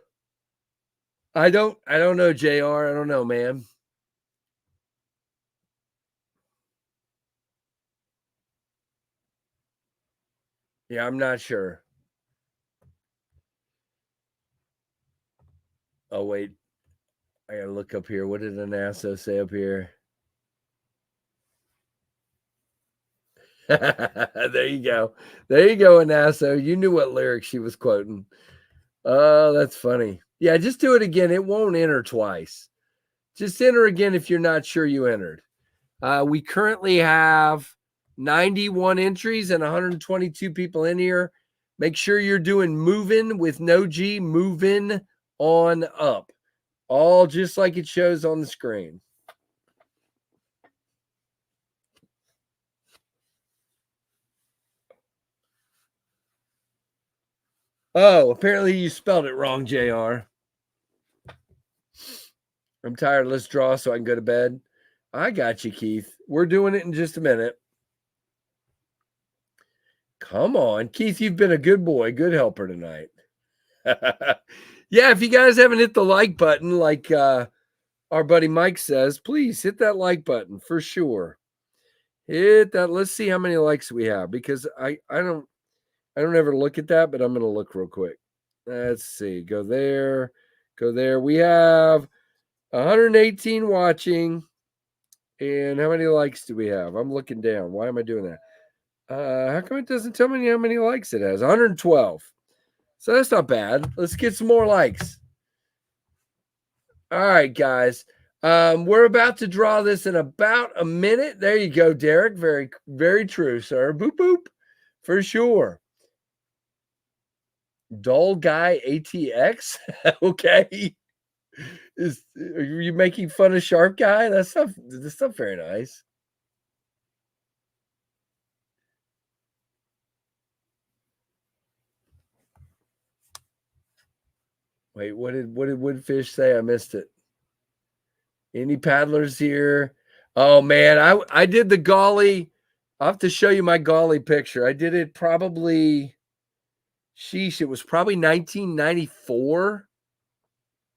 don't know, JR. I don't know, man. Yeah, I'm not sure. Oh, wait. I gotta look up here. What did Anasso say up here? There you go. There you go, Anasso. You knew what lyric she was quoting. Oh, that's funny. Yeah, just do it again. It won't enter twice. Just enter again if you're not sure you entered. We currently have 91 entries and 122 people in here. Make sure you're doing moving with no G, moving on up. All just like it shows on the screen. Oh, apparently you spelled it wrong, JR. I'm tired. Let's draw so I can go to bed. I got you, Keith. We're doing it in just a minute. Come on, Keith. You've been a good boy, good helper tonight. Yeah, if you guys haven't hit the like button, like our buddy Mike says, please hit that like button for sure. Hit that. Let's see how many likes we have, because I don't ever look at that, but I'm gonna look real quick. Let's see. Go there. Go there. We have 118 watching. And how many likes do we have? I'm looking down. Why am I doing that? How come it doesn't tell me how many likes it has? 112. So that's not bad. Let's get some more likes. All right, guys. We're about to draw this in about a minute. There you go, Derek. Very, very true, sir. Boop, boop. For sure. Dull Guy ATX. Okay. Are you making fun of Sharp Guy? That's not very nice. Wait, what did Woodfish say? I missed it. Any paddlers here? Oh man, I did the Golly. I'll have to show you my Golly picture. I did it probably, sheesh, it was probably 1994.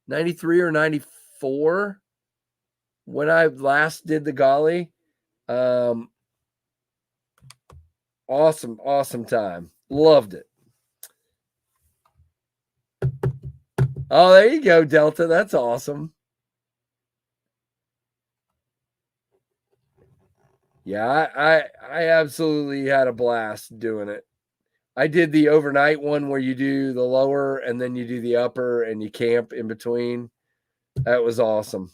93 or 94 when I last did the golly. Awesome time. Loved it. Oh, there you go, Delta. That's awesome. Yeah, I absolutely had a blast doing it. I did the overnight one where you do the lower and then you do the upper and you camp in between. That was awesome.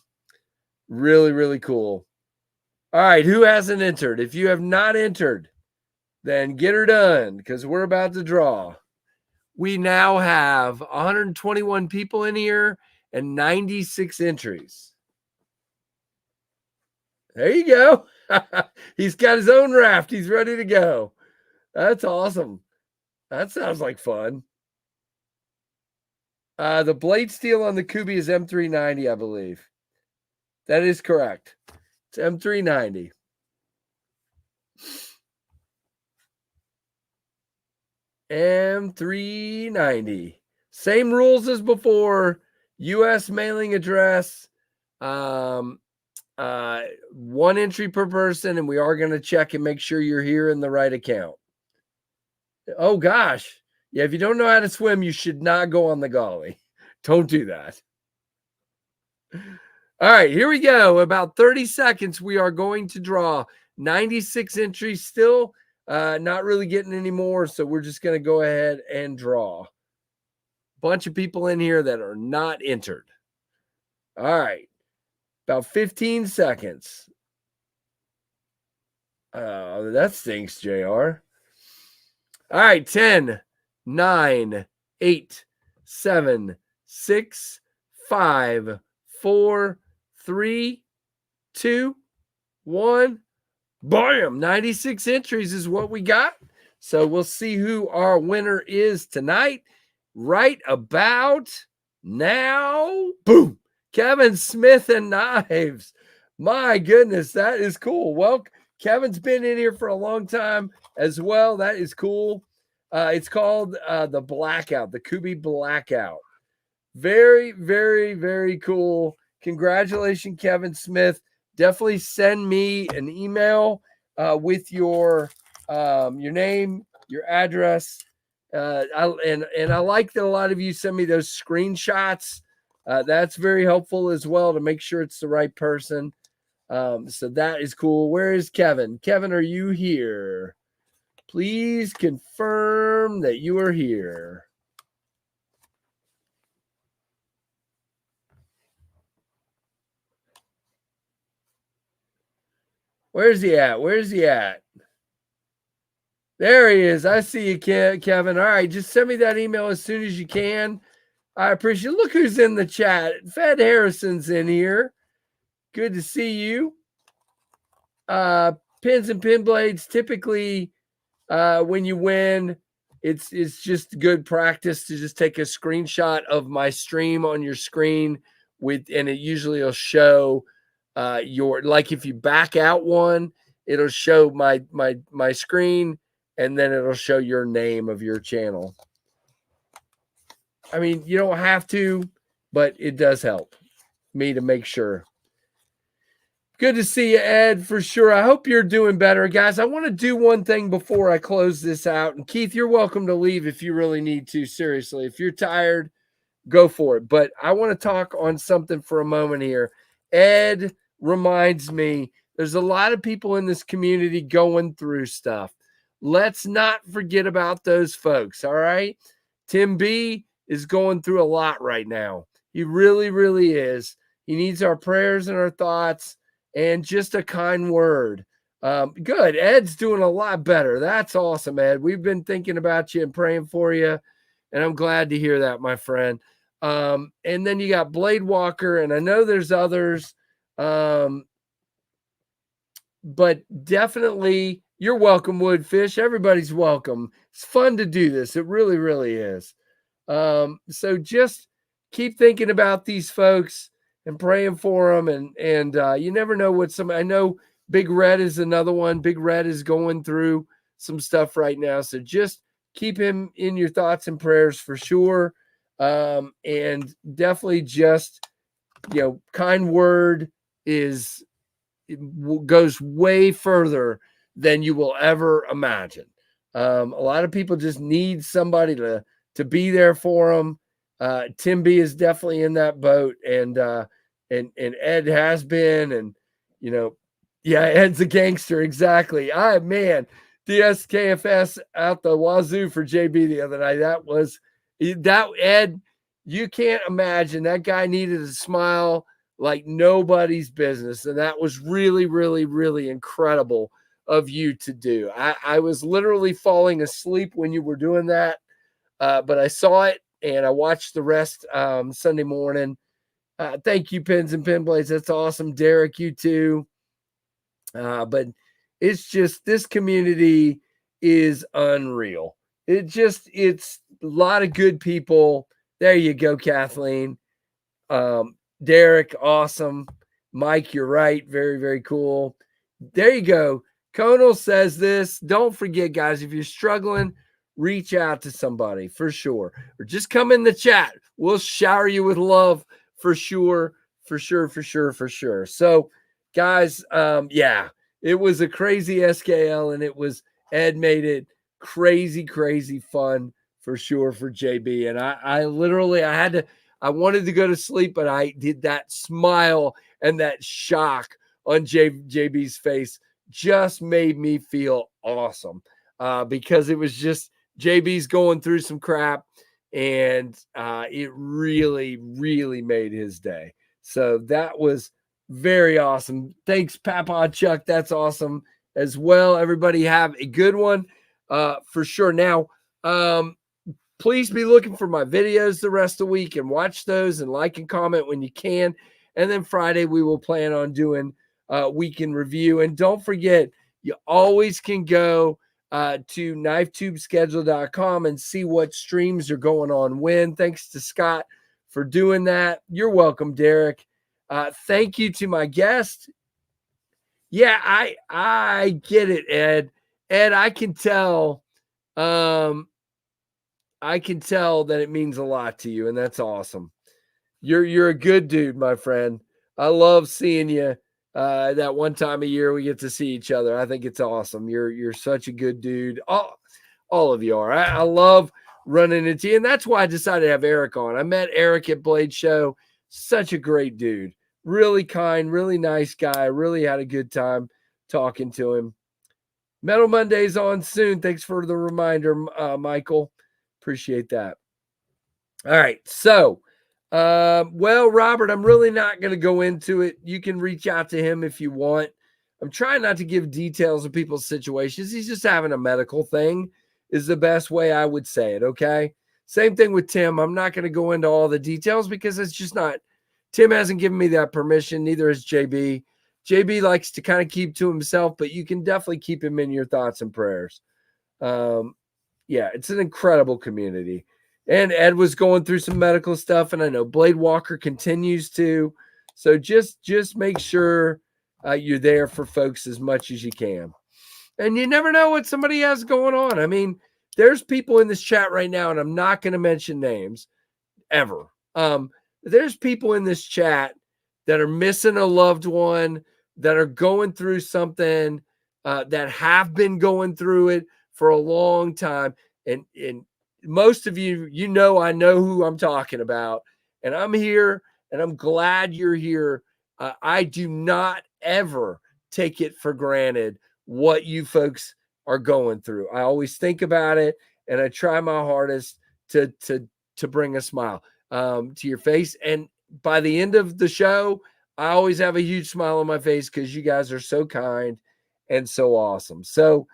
Really, really cool. All right, who hasn't entered? If you have not entered, then get her done because we're about to draw. We now have 121 people in here and 96 entries. There you go. He's got his own raft. He's ready to go. That's awesome. That sounds like fun. The blade steel on the Kubi is M390, I believe. That is correct. It's M390. M390. Same rules as before. U.S. mailing address. One entry per person, and we are going to check and make sure you're here in the right account. Oh, gosh. Yeah, if you don't know how to swim, you should not go on the golly. Don't do that. All right, here we go. About 30 seconds, we are going to draw 96 entries still. Not really getting any more, so we're just going to go ahead and draw. Bunch of people in here that are not entered. All right, about 15 seconds. That stinks, JR. All right, 10, 9, 8, 7, 6, 5, 4, 3, 2, 1. Bam! 96 entries is what we got. So we'll see who our winner is tonight. Right about now. Boom! Kevin Smith and Knives. My goodness, that is cool. Well, Kevin's been in here for a long time as well. That is cool. It's called the Blackout, the Kubi Blackout. Very, very, very cool. Congratulations, Kevin Smith. Definitely send me an email with your name, your address. I like that a lot of you send me those screenshots. That's very helpful as well to make sure it's the right person. So that is cool. Where is Kevin? Kevin, are you here? Please confirm that you are here. Where's he at? Where's he at? There he is. I see you, Kevin. All right, just send me that email as soon as you can. I appreciate it. Look who's in the chat. Fed Harrison's in here. Good to see you. Pins and pin blades, typically when you win, it's just good practice to just take a screenshot of my stream on your screen and it usually will show like if you back out one, it'll show my screen and then it'll show your name of your channel. I mean, you don't have to, but it does help me to make sure. Good to see you, Ed, for sure. I hope you're doing better. Guys, I want to do one thing before I close this out. And Keith, you're welcome to leave if you really need to. Seriously, if you're tired, go for it. But I want to talk on something for a moment here. Ed reminds me there's a lot of people in this community going through stuff. Let's not forget about those folks, all right? Tim B is going through a lot right now. He really, really is. He needs our prayers and our thoughts. And just a kind word. Good. Ed's doing a lot better. That's awesome, Ed. We've been thinking about you and praying for you. And I'm glad to hear that, my friend. And then you got Blade Walker. And I know there's others. But definitely, you're welcome, Woodfish. Everybody's welcome. It's fun to do this. It really, really is. So just keep thinking about these folks and praying for them. And you never know what I know Big Red is another one. Big Red is going through some stuff right now. So just keep him in your thoughts and prayers for sure. And definitely just, kind word goes way further than you will ever imagine. A lot of people just need somebody to be there for them. Tim B is definitely in that boat, and Ed has been, and yeah, Ed's a gangster, exactly. Man, DSKFS out the wazoo for JB the other night. That Ed, you can't imagine, that guy needed a smile like nobody's business, and that was really, really, really incredible of you to do. I was literally falling asleep when you were doing that, but I saw it and I watched the rest Sunday morning. Thank you, Pins and Pin Blades. That's awesome. Derek, you too. But it's just, this community is unreal. It's a lot of good people. There you go, Kathleen. Derek, awesome. Mike, you're right. Very, very cool. There you go. Conal says this. Don't forget, guys, if you're struggling, reach out to somebody for sure. Or just come in the chat. We'll shower you with love for sure. For sure, for sure, for sure. So, guys, yeah, it was a crazy SKL, and Ed made it crazy, crazy fun for sure for JB. And I literally, I wanted to go to sleep, but I did that smile and that shock on JB's face just made me feel awesome, because it was just, JB's going through some crap, and it really, really made his day. So that was very awesome. Thanks, Papa Chuck. That's awesome as well. Everybody have a good one for sure. Now, please be looking for my videos the rest of the week and watch those and like and comment when you can. And then Friday, we will plan on doing weekend review. And don't forget, you always can go to knifetubeschedule.com and see what streams are going on when. Thanks to Scott for doing that. You're welcome, Derek. Thank you to my guest. Yeah, I get it, Ed. Ed, I can tell. I can tell that it means a lot to you, and that's awesome. You're a good dude, my friend. I love seeing you. That one time a year we get to see each other. I think it's awesome. You're such a good dude. All of you are. I love running into you, and that's why I decided to have Eric on. I met Eric at Blade Show. Such a great dude. Really kind, really nice guy. Really had a good time talking to him. Metal Monday's on soon. Thanks for the reminder, Michael. Appreciate that. All right. So, well, Robert, I'm really not going to go into it. You can reach out to him if you want. I'm trying not to give details of people's situations. He's just having a medical thing is the best way I would say it. Okay. Same thing with Tim. I'm not going to go into all the details because it's just not, Tim hasn't given me that permission. Neither has JB. JB likes to kind of keep to himself, but you can definitely keep him in your thoughts and prayers. Yeah, it's an incredible community. And Ed was going through some medical stuff, and I know Blade Walker continues to. So just make sure you're there for folks as much as you can. And you never know what somebody has going on. I mean, there's people in this chat right now, and I'm not going to mention names ever. There's people in this chat that are missing a loved one, that are going through something, that have been going through it for a long time. And most of you, I know who I'm talking about. And I'm here, and I'm glad you're here. I do not ever take it for granted what you folks are going through. I always think about it, and I try my hardest to bring a smile to your face. And by the end of the show, I always have a huge smile on my face because you guys are so kind and so awesome. So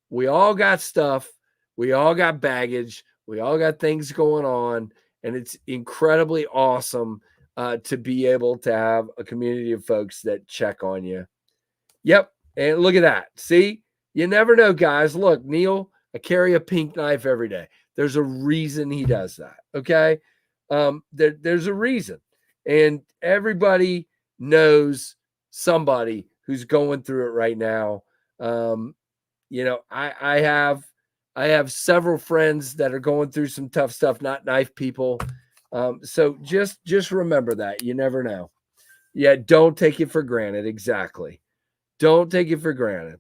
we all got stuff, we all got baggage, we all got things going on, and it's incredibly awesome to be able to have a community of folks that check on you. Yep. And look at that. See, you never know, guys. Look, Neil, I carry a pink knife every day. There's a reason he does that. Okay. There's a reason. And everybody knows somebody who's going through it right now. I have I have several friends that are going through some tough stuff, not knife people. So just remember that. You never know. Yeah, don't take it for granted. Exactly. Don't take it for granted.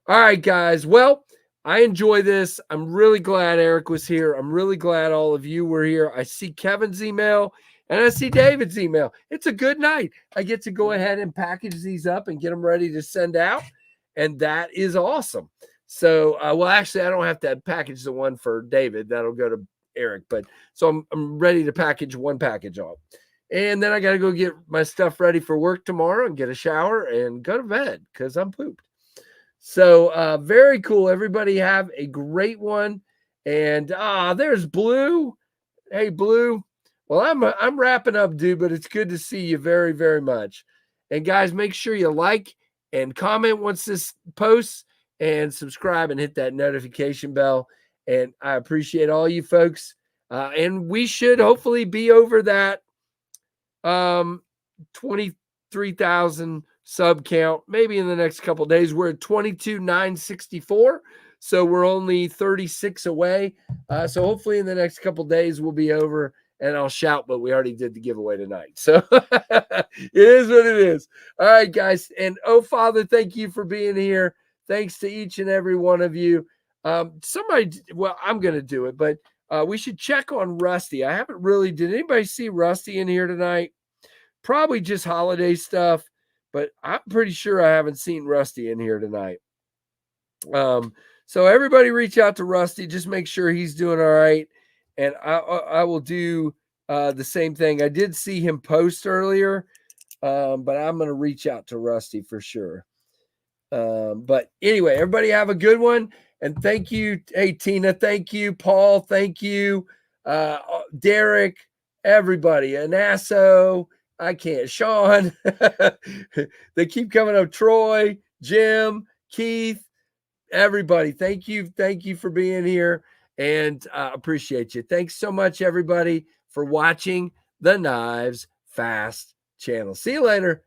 All right, guys. Well, I enjoy this. I'm really glad Eric was here. I'm really glad all of you were here. I see Kevin's email and I see David's email. It's a good night. I get to go ahead and package these up and get them ready to send out. And that is awesome. So, well, actually, I don't have to package the one for David. That'll go to Eric. But so I'm ready to package one package off. And then I got to go get my stuff ready for work tomorrow and get a shower and go to bed because I'm pooped. So very cool. Everybody have a great one. And there's Blue. Hey, Blue. Well, I'm wrapping up, dude, but it's good to see you very, very much. And guys, make sure you like and comment once this posts and subscribe and hit that notification bell. And I appreciate all you folks. And we should hopefully be over that 23,000 sub count maybe in the next couple of days. We're at 22,964, so we're only 36 away. So hopefully in the next couple of days we'll be over, and I'll shout, but we already did the giveaway tonight, so it is what it is. All right, guys. And oh, Father, thank you for being here. Thanks to each and every one of you. Somebody, well, I'm gonna do it, but we should check on Rusty. I haven't really. Did anybody see Rusty in here tonight? Probably just holiday stuff, but I'm pretty sure I haven't seen Rusty in here tonight. So everybody reach out to Rusty. Just make sure he's doing all right. And I will do the same thing. I did see him post earlier, but I'm going to reach out to Rusty for sure. But anyway, everybody have a good one. And thank you. Hey, Tina, thank you. Paul, thank you. Derek, everybody. Anasso, I can't. Sean, they keep coming up. Troy, Jim, Keith, everybody. Thank you. Thank you for being here and appreciate you. Thanks so much, everybody, for watching the Knives Fast channel. See you later.